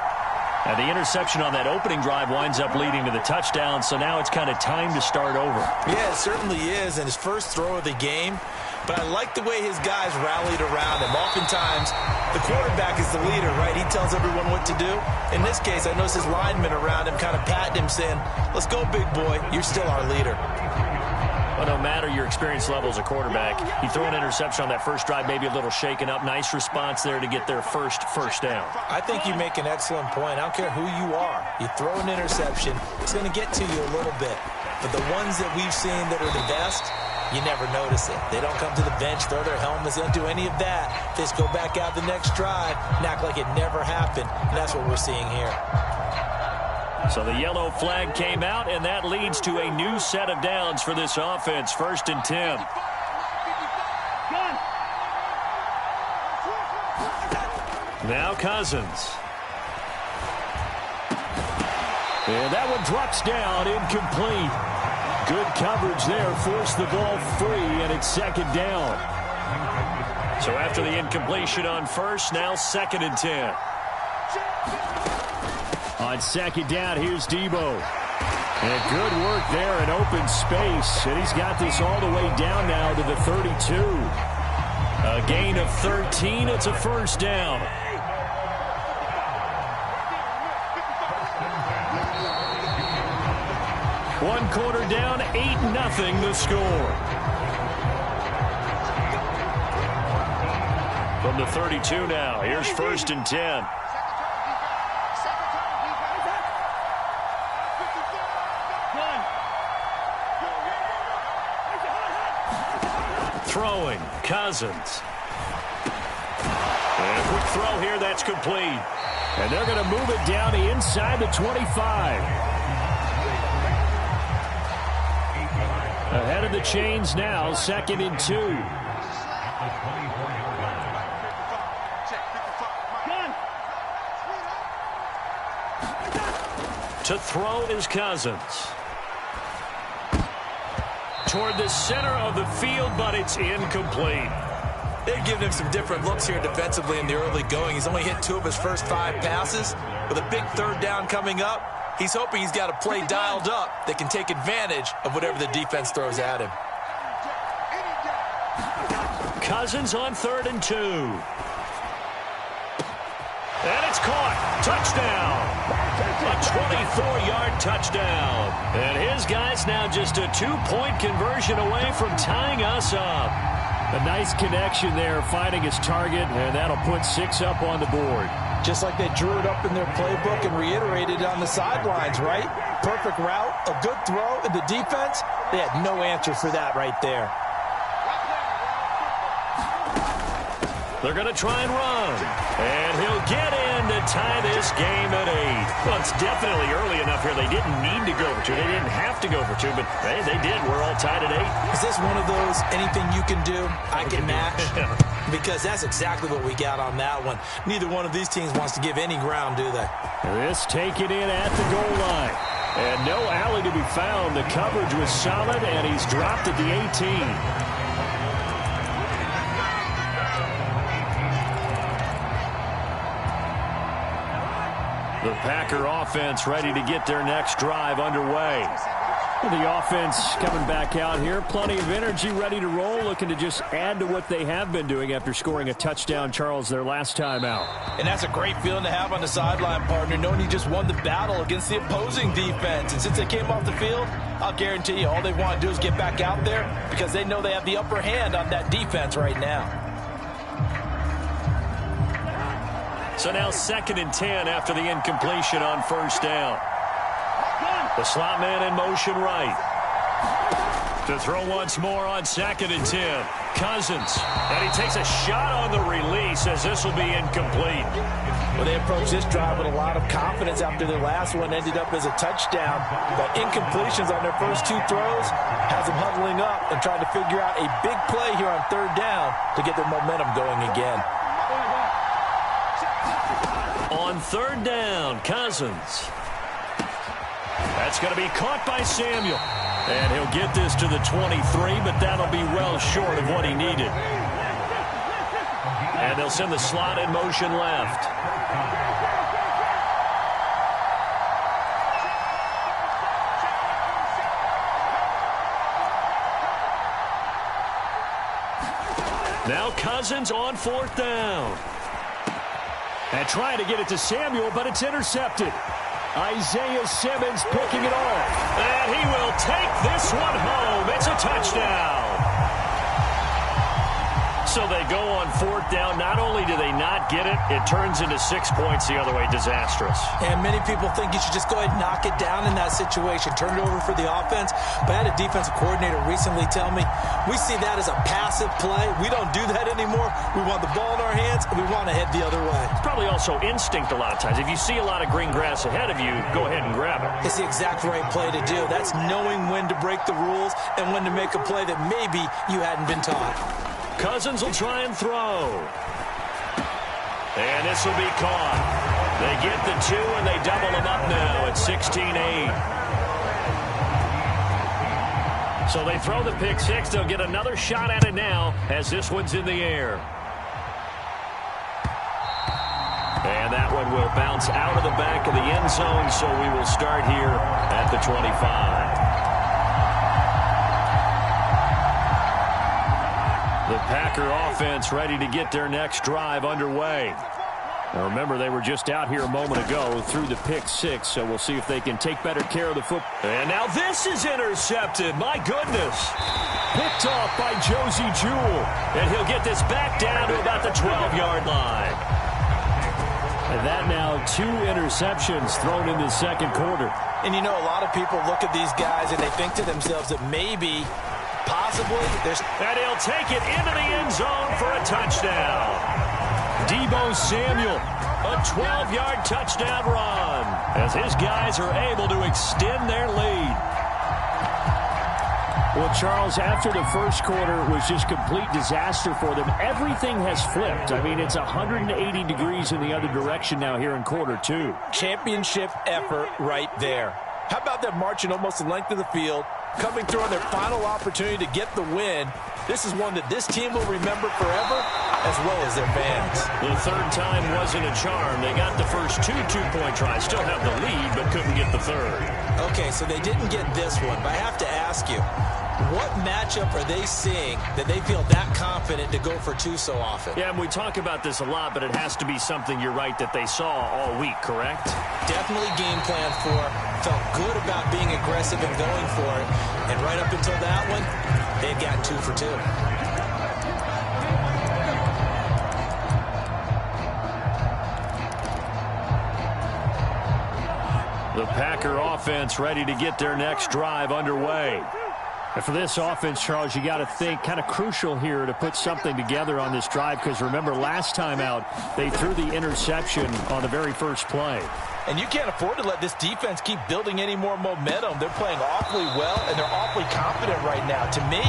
And the interception on that opening drive winds up leading to the touchdown, so now it's kind of time to start over. Yeah, it certainly is, and his first throw of the game. But I like the way his guys rallied around him. Oftentimes, the quarterback is the leader, right? He tells everyone what to do. In this case, I noticed his linemen around him kind of patting him, saying, let's go, big boy. You're still our leader. Well, no matter your experience level as a quarterback, you throw an interception on that first drive, maybe a little shaken up. Nice response there to get their first down. I think you make an excellent point. I don't care who you are. You throw an interception, it's going to get to you a little bit. But the ones that we've seen that are the best, you never notice it. They don't come to the bench, throw their helmets, don't do any of that. They just go back out the next drive and act like it never happened. And that's what we're seeing here. So the yellow flag came out, and that leads to a new set of downs for this offense. 1st and 10. Now Cousins. And that one drops down, incomplete. Good coverage there, forced the ball free, and it's second down. So after the incompletion on first, now 2nd and 10. On second down, here's Debo. And good work there in open space. And he's got this all the way down now to the 32. A gain of 13. It's a first down. One quarter down, 8-0 the score. From the 32 now, here's 1st and 10. Throwing, Cousins. And a quick throw here, that's complete. And they're going to move it down to inside the 25. Ahead of the chains now, 2nd and 2. To throw is Cousins. Toward the center of the field, but it's incomplete. They've given him some different looks here defensively in the early going. He's only hit 2 of his first 5 passes. With a big 3rd down coming up, he's hoping he's got a play dialed up that can take advantage of whatever the defense throws at him. Cousins on 3rd and 2. And it's caught. Touchdown. A 24-yard touchdown. And his guy's now just a 2-point conversion away from tying us up. A nice connection there, finding his target, and that'll put 6 up on the board. Just like they drew it up in their playbook and reiterated it on the sidelines, right? Perfect route, a good throw, and the defense, they had no answer for that right there. They're going to try and run. And he'll get in to tie this game at 8. Well, it's definitely early enough here. They didn't need to go for 2. They didn't have to go for 2, but hey, they did. We're all tied at 8. Is this one of those anything you can do, I can match? Because that's exactly what we got on that one. Neither one of these teams wants to give any ground, do they? This taken in at the goal line. And no alley to be found. The coverage was solid, and he's dropped at the 18. The Packer offense ready to get their next drive underway. The offense coming back out here. Plenty of energy, ready to roll, looking to just add to what they have been doing after scoring a touchdown, Charles, their last time out. And that's a great feeling to have on the sideline, partner, knowing you just won the battle against the opposing defense. And since they came off the field, I'll guarantee you all they want to do is get back out there because they know they have the upper hand on that defense right now. So now 2nd and 10 after the incompletion on 1st down. The slot man in motion right. To throw once more on 2nd and 10. Cousins. And he takes a shot on the release as this will be incomplete. Well, they approached this drive with a lot of confidence after their last one ended up as a touchdown. But incompletions on their first 2 throws has them huddling up and trying to figure out a big play here on 3rd down to get their momentum going again. On 3rd down, Cousins. That's going to be caught by Samuel. And he'll get this to the 23, but that'll be well short of what he needed. And they'll send the slot in motion left. Now Cousins on 4th down. And trying to get it to Samuel, but it's intercepted. Isaiah Simmons picking it off. And he will take this one home. It's a touchdown. So they go on 4th down. Not only do they not get it, it turns into 6 points the other way. Disastrous. And many people think you should just go ahead and knock it down in that situation. Turn it over for the offense. But I had a defensive coordinator recently tell me, we see that as a passive play. We don't do that anymore. We want the ball in our hands, and we want to head the other way. It's probably also instinct a lot of times. If you see a lot of green grass ahead of you, go ahead and grab it. It's the exact right play to do. That's knowing when to break the rules and when to make a play that maybe you hadn't been taught. Cousins will try and throw. And this will be caught. They get the 2, and they double them up now at 16-8. So they throw the pick six. They'll get another shot at it now as this one's in the air. And that one will bounce out of the back of the end zone, so we will start here at the 25. The Packer offense ready to get their next drive underway. Now remember, they were just out here a moment ago through the pick six, so we'll see if they can take better care of the football. And now this is intercepted. My goodness. Picked off by Josie Jewell. And he'll get this back down to about the 12-yard line. And that now 2 interceptions thrown in the second quarter. And you know, a lot of people look at these guys and they think to themselves that maybe, possibly, there's... And he'll take it into the end zone for a touchdown. Deebo Samuel, a 12-yard touchdown run as his guys are able to extend their lead. Well, Charles, after the first quarter was just complete disaster for them, everything has flipped. I mean, it's 180 degrees in the other direction now here in quarter 2. Championship effort right there. How about them marching almost the length of the field, coming through on their final opportunity to get the win? This is one that this team will remember forever, as well as their fans. The third time wasn't a charm. They got the first 2 two-point tries. Still have the lead, but couldn't get the third. Okay, so they didn't get this one, but I have to ask you, what matchup are they seeing that they feel that confident to go for 2 so often? Yeah, and we talk about this a lot, but it has to be something, you're right, that they saw all week, correct? Definitely game plan for, felt good about being aggressive and going for it, and right up until that one, they had gotten 2 for 2. The Packer offense ready to get their next drive underway. And for this offense, Charles, you got to think kind of crucial here to put something together on this drive, because remember, last time out, they threw the interception on the very first play. And you can't afford to let this defense keep building any more momentum. They're playing awfully well, and they're awfully confident right now. To me,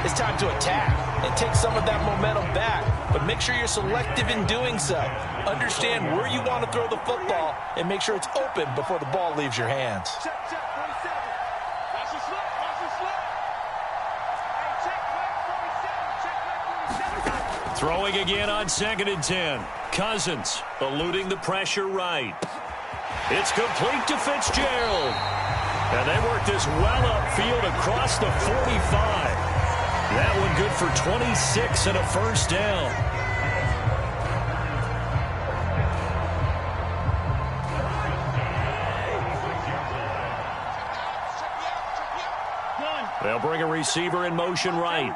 it's time to attack and take some of that momentum back. But make sure you're selective in doing so. Understand where you want to throw the football and make sure it's open before the ball leaves your hands. Throwing again on 2nd and 10. Cousins eluding the pressure right. It's complete to Fitzgerald. And they work this well upfield across the 45. That one good for 26 and a first down. They'll bring a receiver in motion right.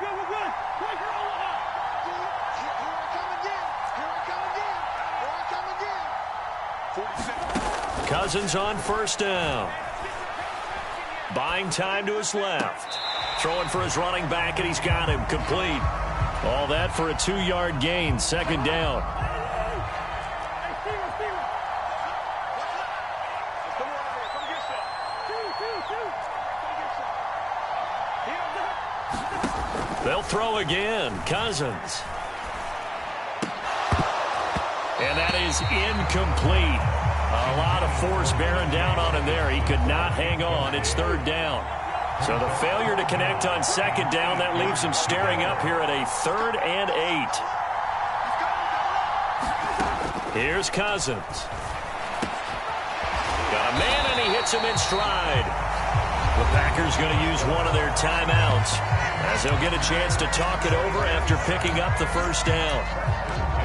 Cousins on first down. Buying time to his left. Throwing for his running back, and he's got him complete. All that for a 2-yard gain, 2nd down. They'll throw again. Cousins. And that is incomplete. A lot of force bearing down on him there. He could not hang on. It's 3rd down. So the failure to connect on 2nd down, that leaves him staring up here at a 3rd and 8. Here's Cousins. Got a man, and he hits him in stride. The Packers going to use one of their timeouts as they'll get a chance to talk it over after picking up the first down.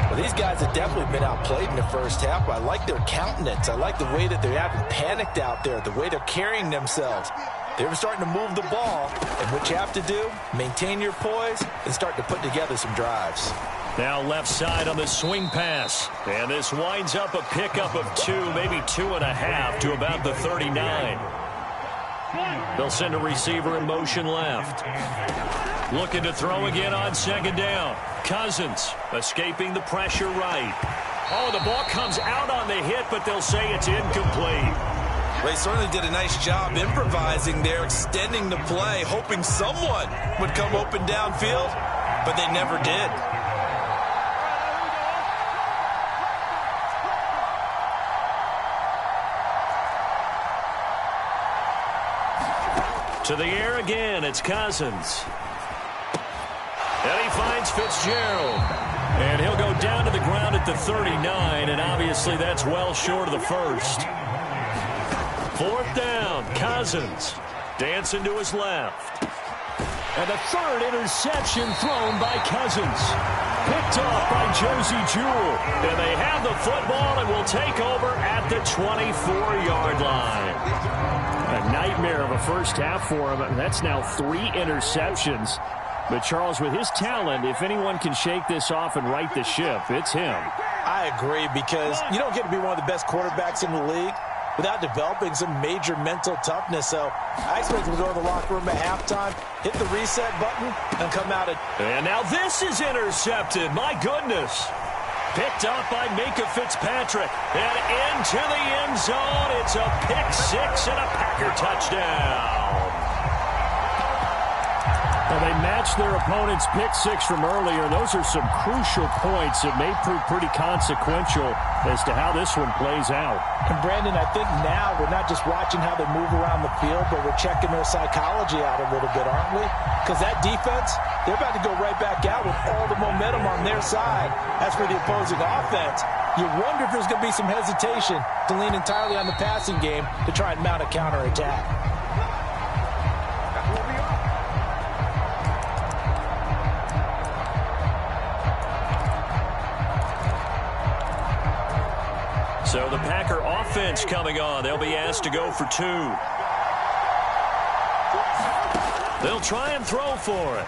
Well, these guys have definitely been outplayed in the first half, but I like their countenance. I like the way that they're having panicked out there, the way they're carrying themselves. They're starting to move the ball, and what you have to do, maintain your poise and start to put together some drives. Now left side on the swing pass, and this winds up a pickup of 2, maybe 2.5 to about the 39. They'll send a receiver in motion left. Looking to throw again on 2nd down. Cousins escaping the pressure right. Oh, the ball comes out on the hit, but they'll say it's incomplete. They certainly did a nice job improvising there, extending the play, hoping someone would come open downfield, but they never did. To the air again, it's Cousins. And he finds Fitzgerald. And he'll go down to the ground at the 39, and obviously that's well short of the first. Fourth down, Cousins. Dancing to his left. And the third interception thrown by Cousins. Picked off by Josie Jewell. And they have the football and will take over at the 24-yard line. A nightmare of a first half for him. That's now 3 interceptions. But, Charles, with his talent, if anyone can shake this off and right the ship, it's him. I agree, because you don't get to be one of the best quarterbacks in the league without developing some major mental toughness. So I expect him to go to the locker room at halftime, hit the reset button, and come out. And now this is intercepted. My goodness. Picked up by Micah Fitzpatrick. And into the end zone. It's a pick-6 and a Packer touchdown. Well, they matched their opponent's pick-6 from earlier. Those are some crucial points that may prove pretty consequential as to how this one plays out. And, Brandon, I think now we're not just watching how they move around the field, but we're checking their psychology out a little bit, aren't we? Because that defense, they're about to go right back out with all the momentum on their side. As for the opposing offense, you wonder if there's going to be some hesitation to lean entirely on the passing game to try and mount a counterattack. So the Packer offense coming on. They'll be asked to go for 2. They'll try and throw for it.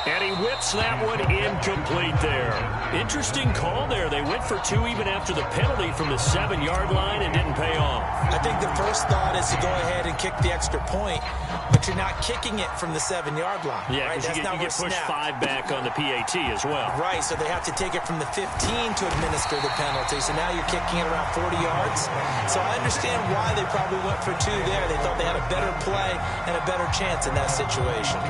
And he whips that one incomplete there. Interesting call there. They went for 2 even after the penalty from the 7-yard line and didn't pay off. I think the first thought is to go ahead and kick the extra point, but you're not kicking it from the 7-yard line. Yeah, right? because you get pushed 5 back on the PAT as well. Right, so they have to take it from the 15 to administer the penalty. So now you're kicking it around 40 yards. So I understand why they probably went for 2 there. They thought they had a better play and a better chance in that situation.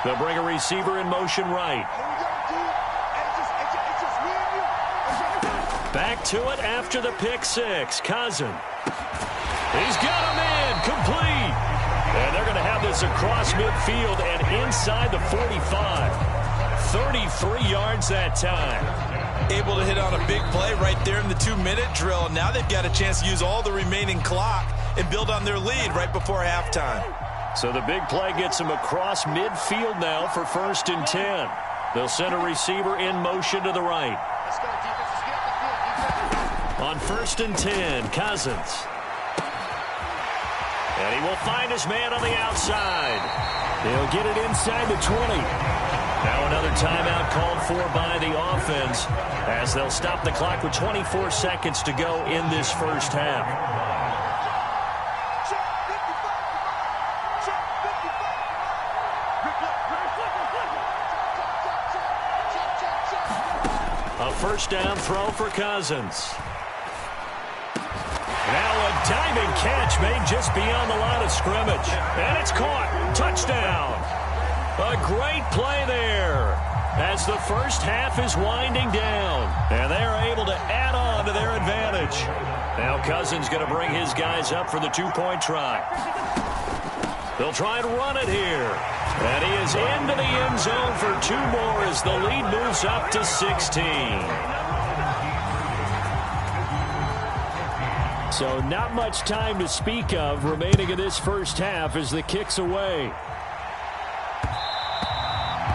They'll bring a receiver in motion right. Back to it after the pick-6. Cousin. He's got him in. Complete. And they're going to have this across midfield and inside the 45. 33 yards that time. Able to hit on a big play right there in the 2-minute drill. Now they've got a chance to use all the remaining clock and build on their lead right before halftime. So the big play gets him across midfield now for 1st and 10. They'll send a receiver in motion to the right. On 1st and 10, Cousins. And he will find his man on the outside. He'll get it inside the 20. Now another timeout called for by the offense as they'll stop the clock with 24 seconds to go in this first half. A first down throw for Cousins. Now a diving catch made just beyond the line of scrimmage. And it's caught. Touchdown. A great play there as the first half is winding down. And they are able to add on to their advantage. Now Cousins going to bring his guys up for the 2-point try. They'll try and run it here. And he is into the end zone for 2 more as the lead moves up to 16. So not much time to speak of remaining in this first half as the kick's away.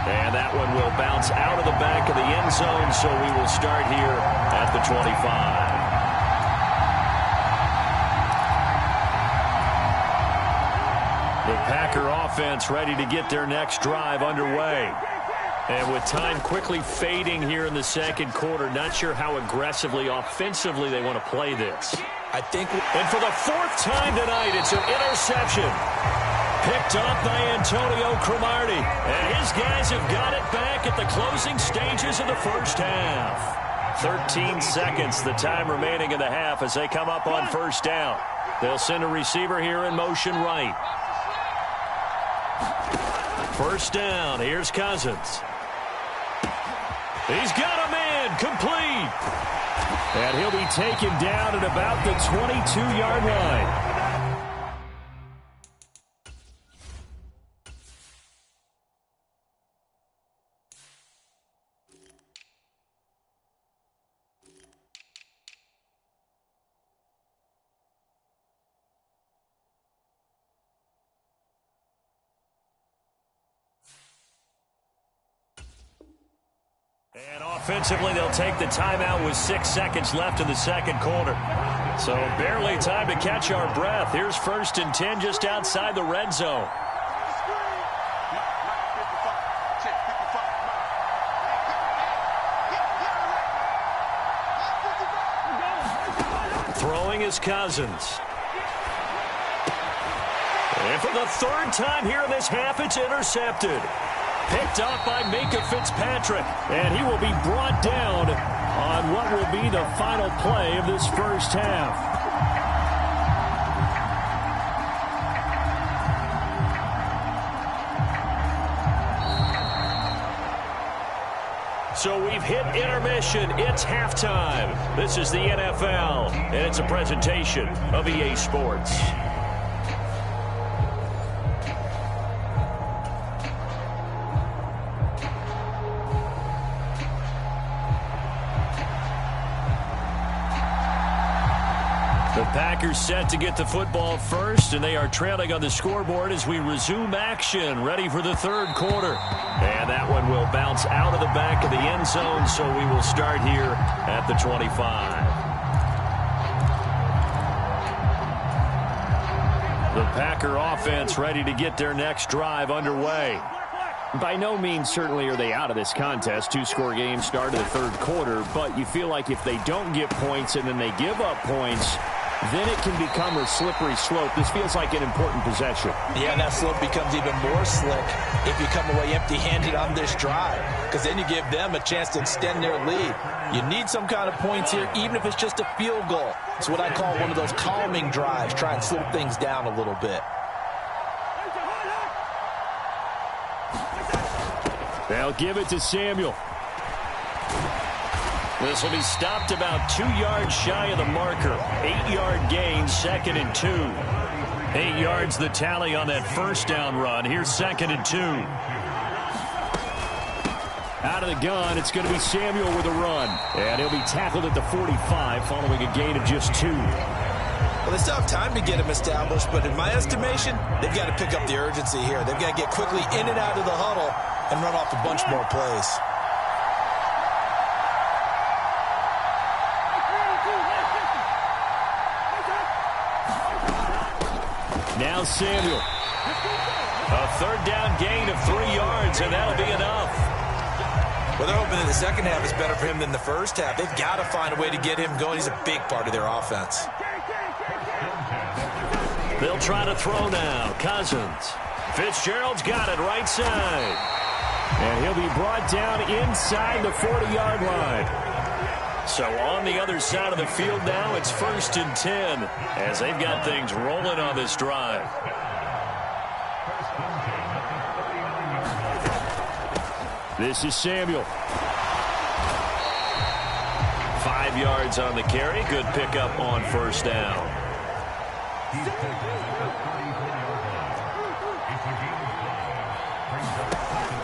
And that one will bounce out of the back of the end zone, so we will start here at the 25. The Packer offense ready to get their next drive underway. And with time quickly fading here in the second quarter, not sure how aggressively, offensively they want to play this. And for the 4th time tonight, it's an interception. Picked up by Antonio Cromartie. And his guys have got it back at the closing stages of the first half. 13 seconds, the time remaining in the half as they come up on first down. They'll send a receiver here in motion right. First down, here's Cousins. He's got him in. again, complete. And he'll be taken down at about the 22-yard line. And offensively, they'll take the timeout with 6 seconds left in the second quarter. So barely time to catch our breath. Here's 1st and 10 just outside the red zone. Throwing is Cousins. And for the 3rd time here in this half, it's intercepted. Picked off by Minka Fitzpatrick, and he will be brought down on what will be the final play of this first half. So we've hit intermission. It's halftime. This is the NFL, and it's a presentation of EA Sports. The Packers set to get the football first, and they are trailing on the scoreboard as we resume action, ready for the 3rd quarter. And that one will bounce out of the back of the end zone, so we will start here at the 25. The Packer offense ready to get their next drive underway. By no means certainly are they out of this contest. 2-score game start of the 3rd quarter, but you feel like if they don't get points and then they give up points, then it can become a slippery slope. This feels like an important possession. Yeah, and that slope becomes even more slick if you come away empty-handed on this drive, because then you give them a chance to extend their lead. You need some kind of points here, even if it's just a field goal. It's what I call one of those calming drives. Try and slow things down a little bit. They'll give it to Samuel. This will be stopped about 2 yards shy of the marker. 8-yard gain, 2nd and 2. 8 yards the tally on that first down run. Here's 2nd and 2. Out of the gun, it's going to be Samuel with a run. And he'll be tackled at the 45 following a gain of just 2. Well, they still have time to get him established, but in my estimation, they've got to pick up the urgency here. They've got to get quickly in and out of the huddle and run off a bunch more plays. Now Samuel. A 3rd down gain of 3 yards, and that'll be enough. Well, they're hoping that the second half is better for him than the first half. They've got to find a way to get him going. He's a big part of their offense. They'll try to throw now. Cousins. Fitzgerald's got it right side. And he'll be brought down inside the 40-yard line. So on the other side of the field now, it's 1st and 10 as they've got things rolling on this drive. This is Samuel. 5 yards on the carry. Good pickup on 1st down.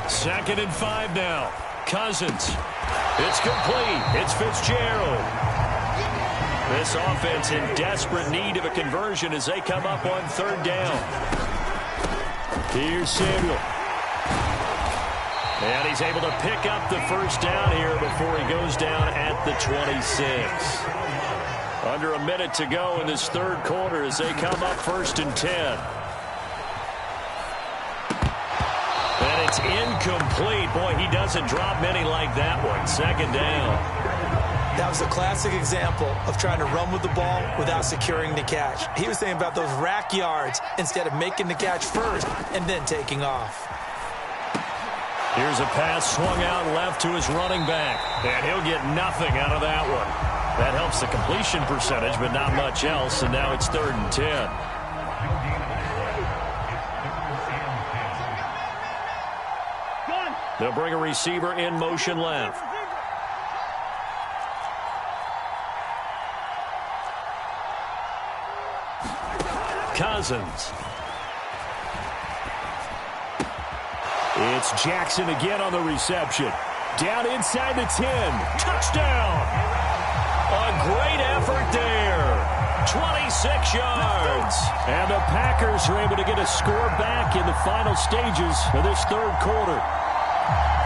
Second and 5 now. Cousins. It's complete. It's Fitzgerald. This offense in desperate need of a conversion as they come up on 3rd down. Here's Samuel. And he's able to pick up the 1st down here before he goes down at the 26. Under a minute to go in this 3rd quarter as they come up 1st and 10. And it's incomplete. Boy, he doesn't drop many like that one. 2nd down. That was a classic example of trying to run with the ball without securing the catch. He was thinking about those rack yards instead of making the catch first and then taking off. Here's a pass swung out left to his running back. And he'll get nothing out of that one. That helps the completion percentage, but not much else. And now it's 3rd and 10. They'll bring a receiver in motion left. Cousins. It's Jackson again on the reception. Down inside the 10. Touchdown. A great effort there. 26 yards. And the Packers are able to get a score back in the final stages of this third quarter.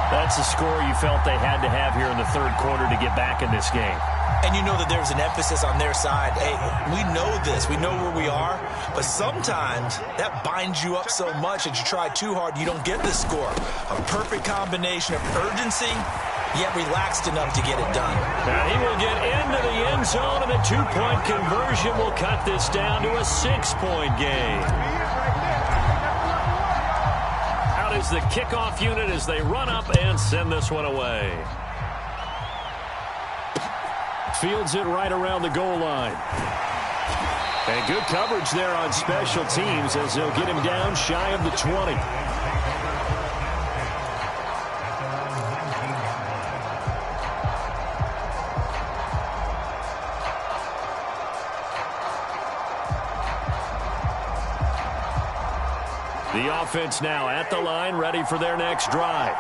That's a score you felt they had to have here in the third quarter to get back in this game. And you know that there's an emphasis on their side. Hey, we know this. We know where we are. But sometimes that binds you up so much that you try too hard, you don't get the score. A perfect combination of urgency, yet relaxed enough to get it done. Now he will get into the end zone, and a two-point conversion will cut this down to a 6-point game. Out is the kickoff unit as they run up and send this one away. Fields it right around the goal line. And good coverage there on special teams as they'll get him down shy of the 20. The offense now at the line, ready for their next drive.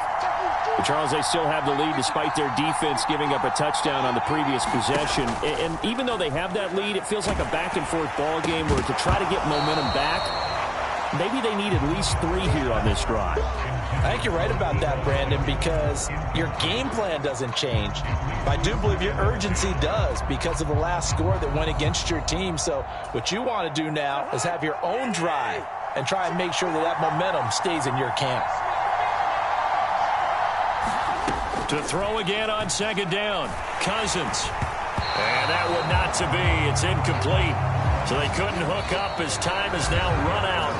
But Charles, they still have the lead despite their defense giving up a touchdown on the previous possession. And even though they have that lead, it feels like a back-and-forth ball game where to try to get momentum back, maybe they need at least 3 here on this drive. I think you're right about that, Brandon, because your game plan doesn't change. But I do believe your urgency does because of the last score that went against your team. So what you want to do now is have your own drive and try and make sure that that momentum stays in your camp. To throw again on second down. Cousins. And that would not to be. It's incomplete. So they couldn't hook up as time has now run out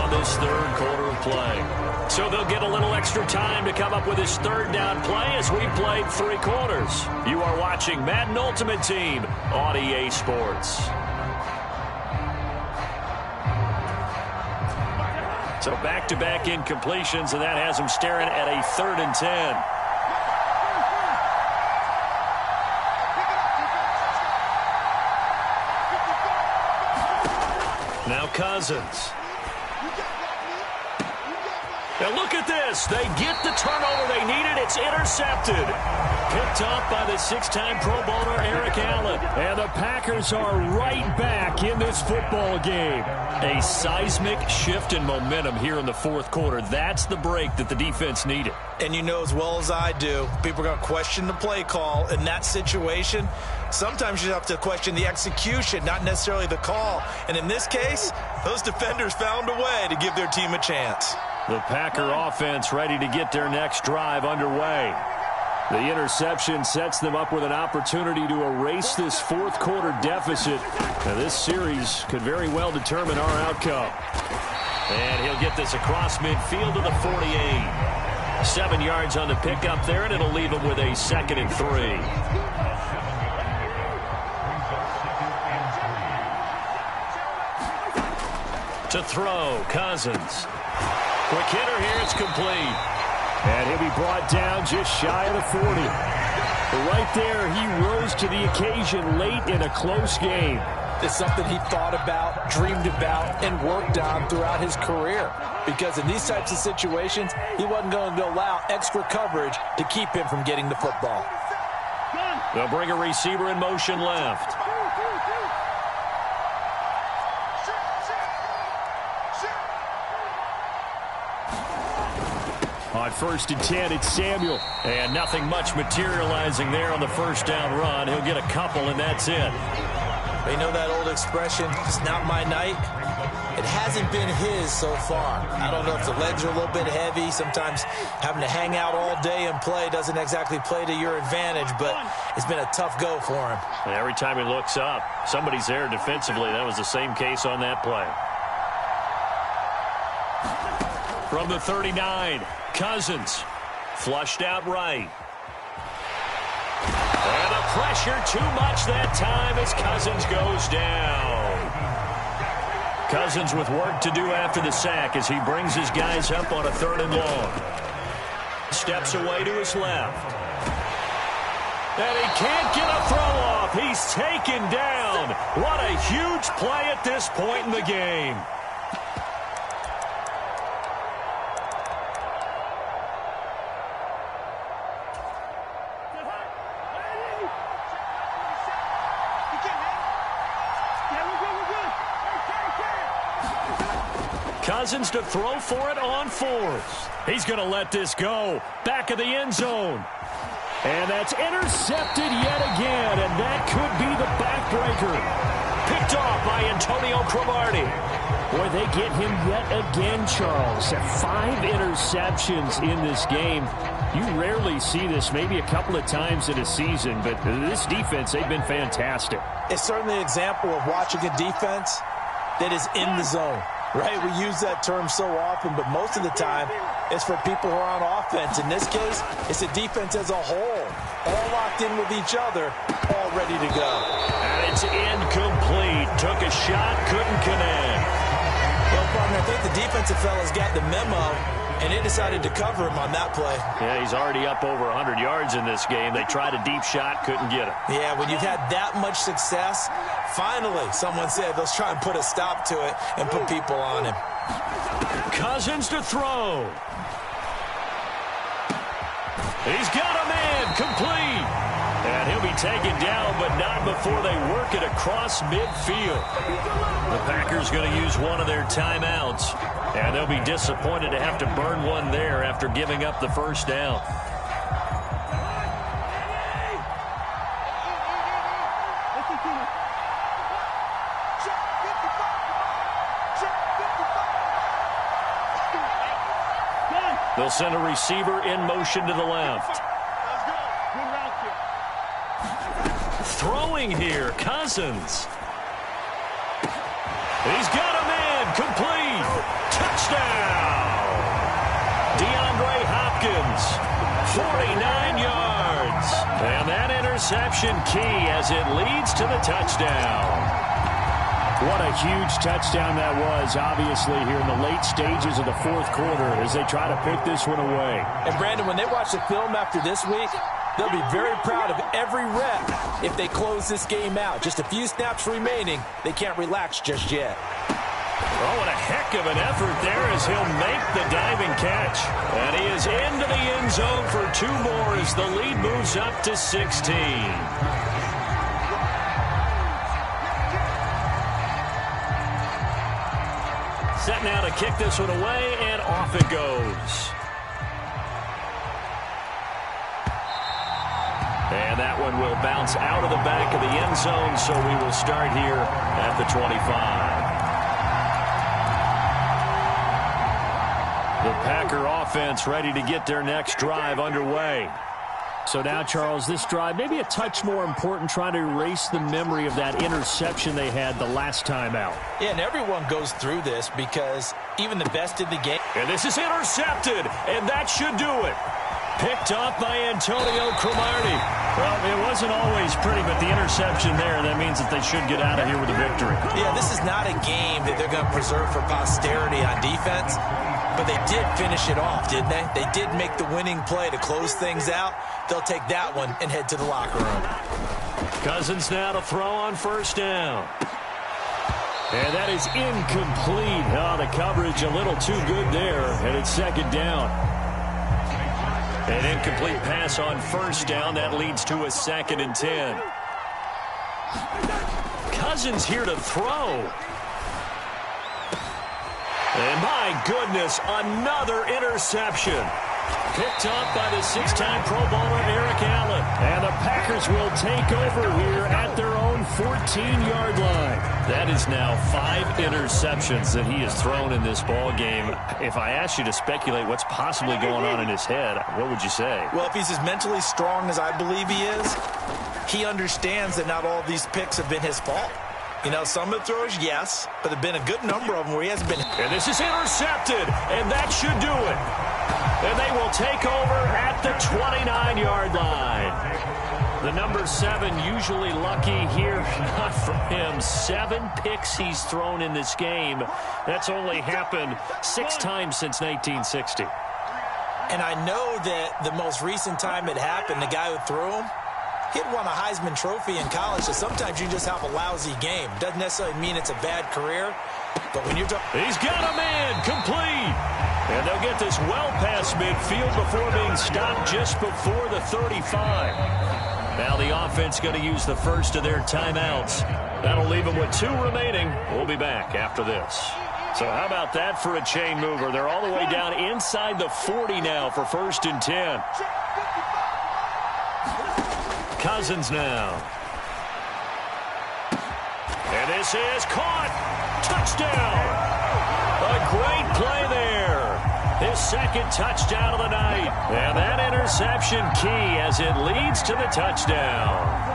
on this third quarter of play. So they'll get a little extra time to come up with this third down play as we played 3 quarters. You are watching Madden Ultimate Team on EA Sports. So back-to-back incompletions, and that has them staring at a 3rd and 10. Now Cousins. Now look at this. They get the turnover they needed. It's intercepted. Picked up by the 6-time Pro Bowler Eric Allen. And the Packers are right back in this football game. A seismic shift in momentum here in the fourth quarter. That's the break that the defense needed. And you know as well as I do, people are going to question the play call in that situation. Sometimes you have to question the execution, not necessarily the call. And in this case, those defenders found a way to give their team a chance. The Packer offense ready to get their next drive underway. The interception sets them up with an opportunity to erase this fourth quarter deficit. Now this series could very well determine our outcome. And he'll get this across midfield to the 48. 7 yards on the pickup there, and it'll leave him with a 2nd and 3. To throw, Cousins. Quick hitter here, it's complete. And he'll be brought down just shy of the 40. But right there, he rose to the occasion late in a close game. It's something he thought about, dreamed about, and worked on throughout his career. Because in these types of situations, he wasn't going to allow extra coverage to keep him from getting the football. They'll bring a receiver in motion left. On 1st and 10, it's Samuel. And nothing much materializing there on the first down run. He'll get a couple, and that's it. You know that old expression, it's not my night? It hasn't been his so far. I don't know if the legs are a little bit heavy. Sometimes having to hang out all day and play doesn't exactly play to your advantage, but it's been a tough go for him. And every time he looks up, somebody's there defensively. That was the same case on that play. From the 39, Cousins flushed out right. And the pressure too much that time as Cousins goes down. Cousins with work to do after the sack as he brings his guys up on a 3rd and long. Steps away to his left. And he can't get a throw off. He's taken down. What a huge play at this point in the game. Cousins to throw for it on fourth. He's going to let this go. Back of the end zone. And that's intercepted yet again, and that could be the backbreaker. Picked off by Antonio Cromartie. Boy, they get him yet again, Charles. 5 interceptions in this game. You rarely see this, maybe a couple of times in a season, but this defense, they've been fantastic. It's certainly an example of watching a defense that is in the zone. Right, we use that term so often, but most of the time it's for people who are on offense. In this case, it's a defense as a whole, all locked in with each other, all ready to go. And it's incomplete. Took a shot, couldn't connect. Well, partner, I think the defensive fellas got the memo, and they decided to cover him on that play. Yeah, he's already up over 100 yards in this game. They tried a deep shot, couldn't get it. Yeah, when you've had that much success, finally, someone said, let's try and put a stop to it and put people on him. Cousins to throw. He's got a man, complete. And he'll be taken down, but not before they work it across midfield. The Packers going to use one of their timeouts, and they'll be disappointed to have to burn one there after giving up the first down. They'll send a receiver in motion to the left. Throwing here, Cousins. He's got a man, complete. Touchdown. DeAndre Hopkins, 49 yards. And that interception key as it leads to the touchdown. What a huge touchdown that was, obviously, here in the late stages of the fourth quarter as they try to pick this one away. And, Brandon, when they watch the film after this week, they'll be very proud of every rep if they close this game out. Just a few snaps remaining. They can't relax just yet. Oh, what a heck of an effort there as he'll make the diving catch. And he is into the end zone for 2 more as the lead moves up to 16. Set now to kick this one away, and off it goes. And that one will bounce out of the back of the end zone, so we will start here at the 25. The Packer offense ready to get their next drive underway. So now, Charles, this drive maybe a touch more important, trying to erase the memory of that interception they had the last time out. Yeah, and everyone goes through this because even the best in the game. And this is intercepted, and that should do it. Picked up by Antonio Cromartie. Well, it wasn't always pretty, but the interception there, that means that they should get out of here with a victory. Yeah, this is not a game that they're going to preserve for posterity on defense, but they did finish it off, didn't they? They did make the winning play to close things out. They'll take that one and head to the locker room. Cousins now to throw on first down. And that is incomplete. Oh, the coverage a little too good there, and it's second down. An incomplete pass on first down. That leads to a 2nd and 10. Cousins here to throw. And my goodness, another interception. Picked up by the 6-time Pro Bowler Eric Allen. And the Packers will take over here at their own 14-yard line. That is now 5 interceptions that he has thrown in this ball game. If I asked you to speculate what's possibly going on in his head, what would you say? Well, if he's as mentally strong as I believe he is, he understands that not all of these picks have been his fault. You know, some of the throws, yes, but there have been a good number of them where he hasn't been. And this is intercepted, and that should do it. And they will take over at the 29-yard line. The number 7 usually lucky here, not for him. 7 picks he's thrown in this game. That's only happened 6 times since 1960. And I know that the most recent time it happened, the guy who threw him, He'd won a Heisman Trophy in college, so sometimes you just have a lousy game. Doesn't necessarily mean it's a bad career, but when you're talking... He's got a man, complete. And they'll get this well past midfield before being stopped just before the 35. Now the offense going to use the first of their timeouts. That'll leave them with 2 remaining. We'll be back after this. So how about that for a chain mover? They're all the way down inside the 40 now for 1st and 10. Cousins now. And this is caught. Touchdown. A great play there. His 2nd touchdown of the night. And that interception key as it leads to the touchdown.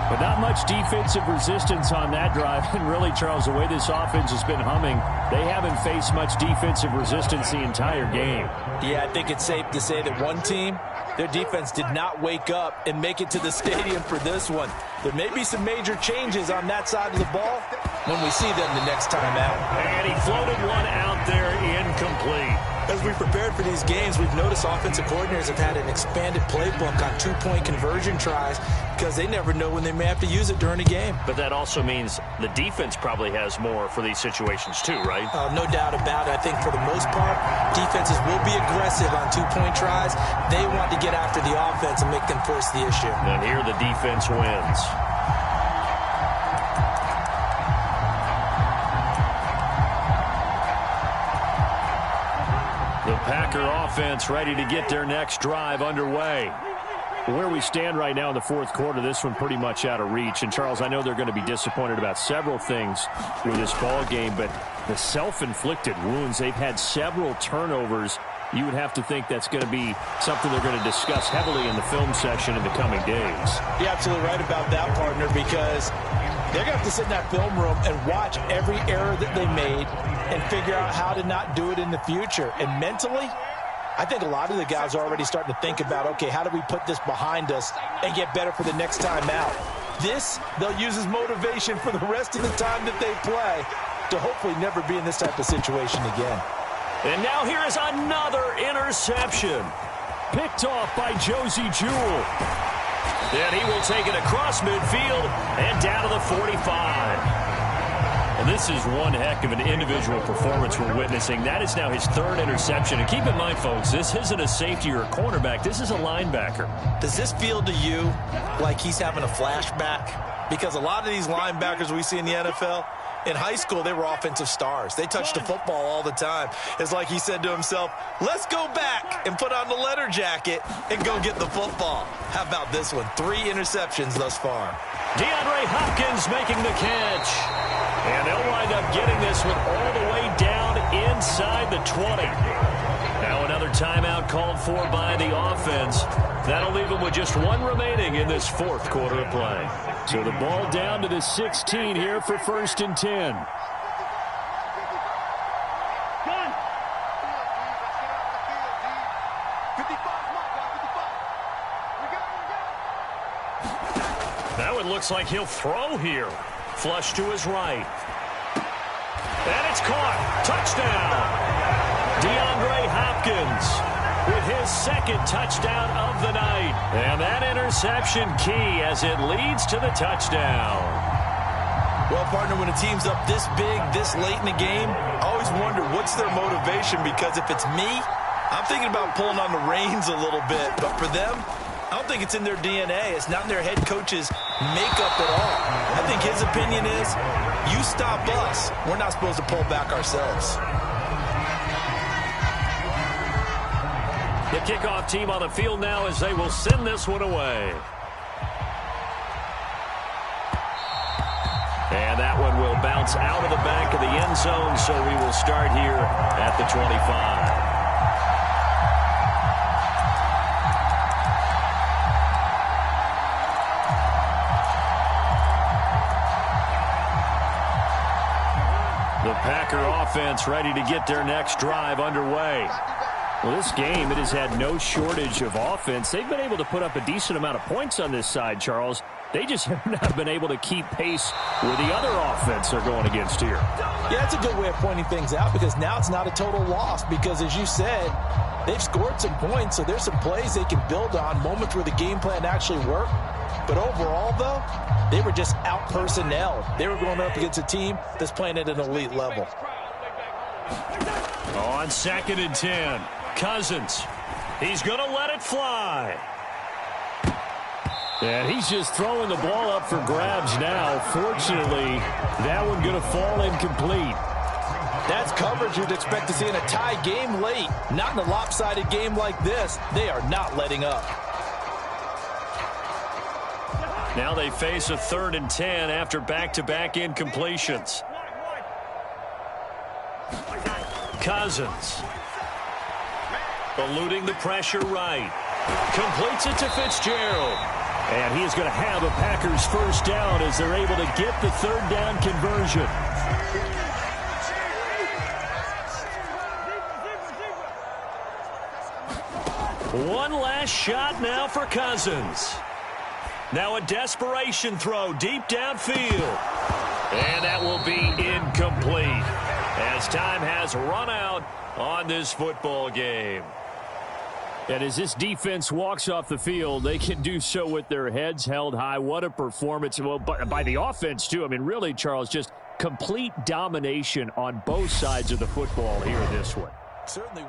But not much defensive resistance on that drive. And really, Charles, the way this offense has been humming, they haven't faced much defensive resistance the entire game. Yeah, I think it's safe to say that one team, their defense did not wake up and make it to the stadium for this one. There may be some major changes on that side of the ball when we see them the next time out. And he floated one out there incomplete. As we prepared for these games, we've noticed offensive coordinators have had an expanded playbook on 2-point conversion tries because they never know when they may have to use it during a game. But that also means the defense probably has more for these situations too, right? No doubt about it. I think for the most part, defenses will be aggressive on 2-point tries. They want to get after the offense and make them force the issue. And here the defense wins. The Packer offense ready to get their next drive underway. Where we stand right now in the 4th quarter, this one pretty much out of reach. And, Charles, I know they're going to be disappointed about several things with this ball game, but the self-inflicted wounds, they've had several turnovers. You would have to think that's going to be something they're going to discuss heavily in the film session in the coming days. You're absolutely right about that, partner, because they're going to have to sit in that film room and watch every error that they made and figure out how to not do it in the future. And mentally, I think a lot of the guys are already starting to think about, okay, how do we put this behind us and get better for the next time out? This, they'll use as motivation for the rest of the time that they play to hopefully never be in this type of situation again. And now here is another interception. Picked off by Josie Jewell. And he will take it across midfield and down to the 45. And this is one heck of an individual performance we're witnessing. That is now his 3rd interception. And keep in mind, folks, this isn't a safety or a cornerback. This is a linebacker. Does this feel to you like he's having a flashback? Because a lot of these linebackers we see in the NFL, in high school, they were offensive stars. They touched the football all the time. It's like he said to himself, let's go back and put on the leather jacket and go get the football. How about this one? 3 interceptions thus far. DeAndre Hopkins making the catch. And they'll wind up getting this one all the way down inside the 20. Now another timeout called for by the offense. That'll leave them with just 1 remaining in this 4th quarter of play. So the ball down to the 16 here for 1st and 10. Now it looks like he'll throw here. Flush to his right. And it's caught. Touchdown. DeAndre Hopkins with his 2nd touchdown of the night. And that interception key as it leads to the touchdown. Well, partner, when a team's up this big, this late in the game, I always wonder what's their motivation, because if it's me, I'm thinking about pulling on the reins a little bit. But for them, I don't think it's in their DNA. It's not in their head coach's makeup at all. I think his opinion is, you stop us. We're not supposed to pull back ourselves. The kickoff team on the field now as they will send this one away. And that one will bounce out of the back of the end zone, so we will start here at the 25. The Packer offense ready to get their next drive underway. Well, this game, it has had no shortage of offense. They've been able to put up a decent amount of points on this side, Charles. They just have not been able to keep pace with the other offense they're going against here. Yeah, that's a good way of pointing things out because now it's not a total loss because, as you said, they've scored some points, so there's some plays they can build on, moments where the game plan actually worked. But overall, though, they were just out-personnelled. They were going up against a team that's playing at an elite level. On 2nd and 10, Cousins. He's going to let it fly. And he's just throwing the ball up for grabs now. Fortunately, that one going to fall incomplete. That's coverage you'd expect to see in a tie game late. Not in a lopsided game like this. They are not letting up. Now they face a 3rd and 10 after back-to-back incompletions. Cousins. Eluding the pressure right. Completes it to Fitzgerald. And he is going to have a Packers first down as they're able to get the 3rd down conversion. One last shot now for Cousins. Now a desperation throw deep downfield. And that will be incomplete as time has run out on this football game. And as this defense walks off the field, they can do so with their heads held high. What a performance. Well, by the offense, too. I mean, really, Charles, just complete domination on both sides of the football here in this one. Certainly.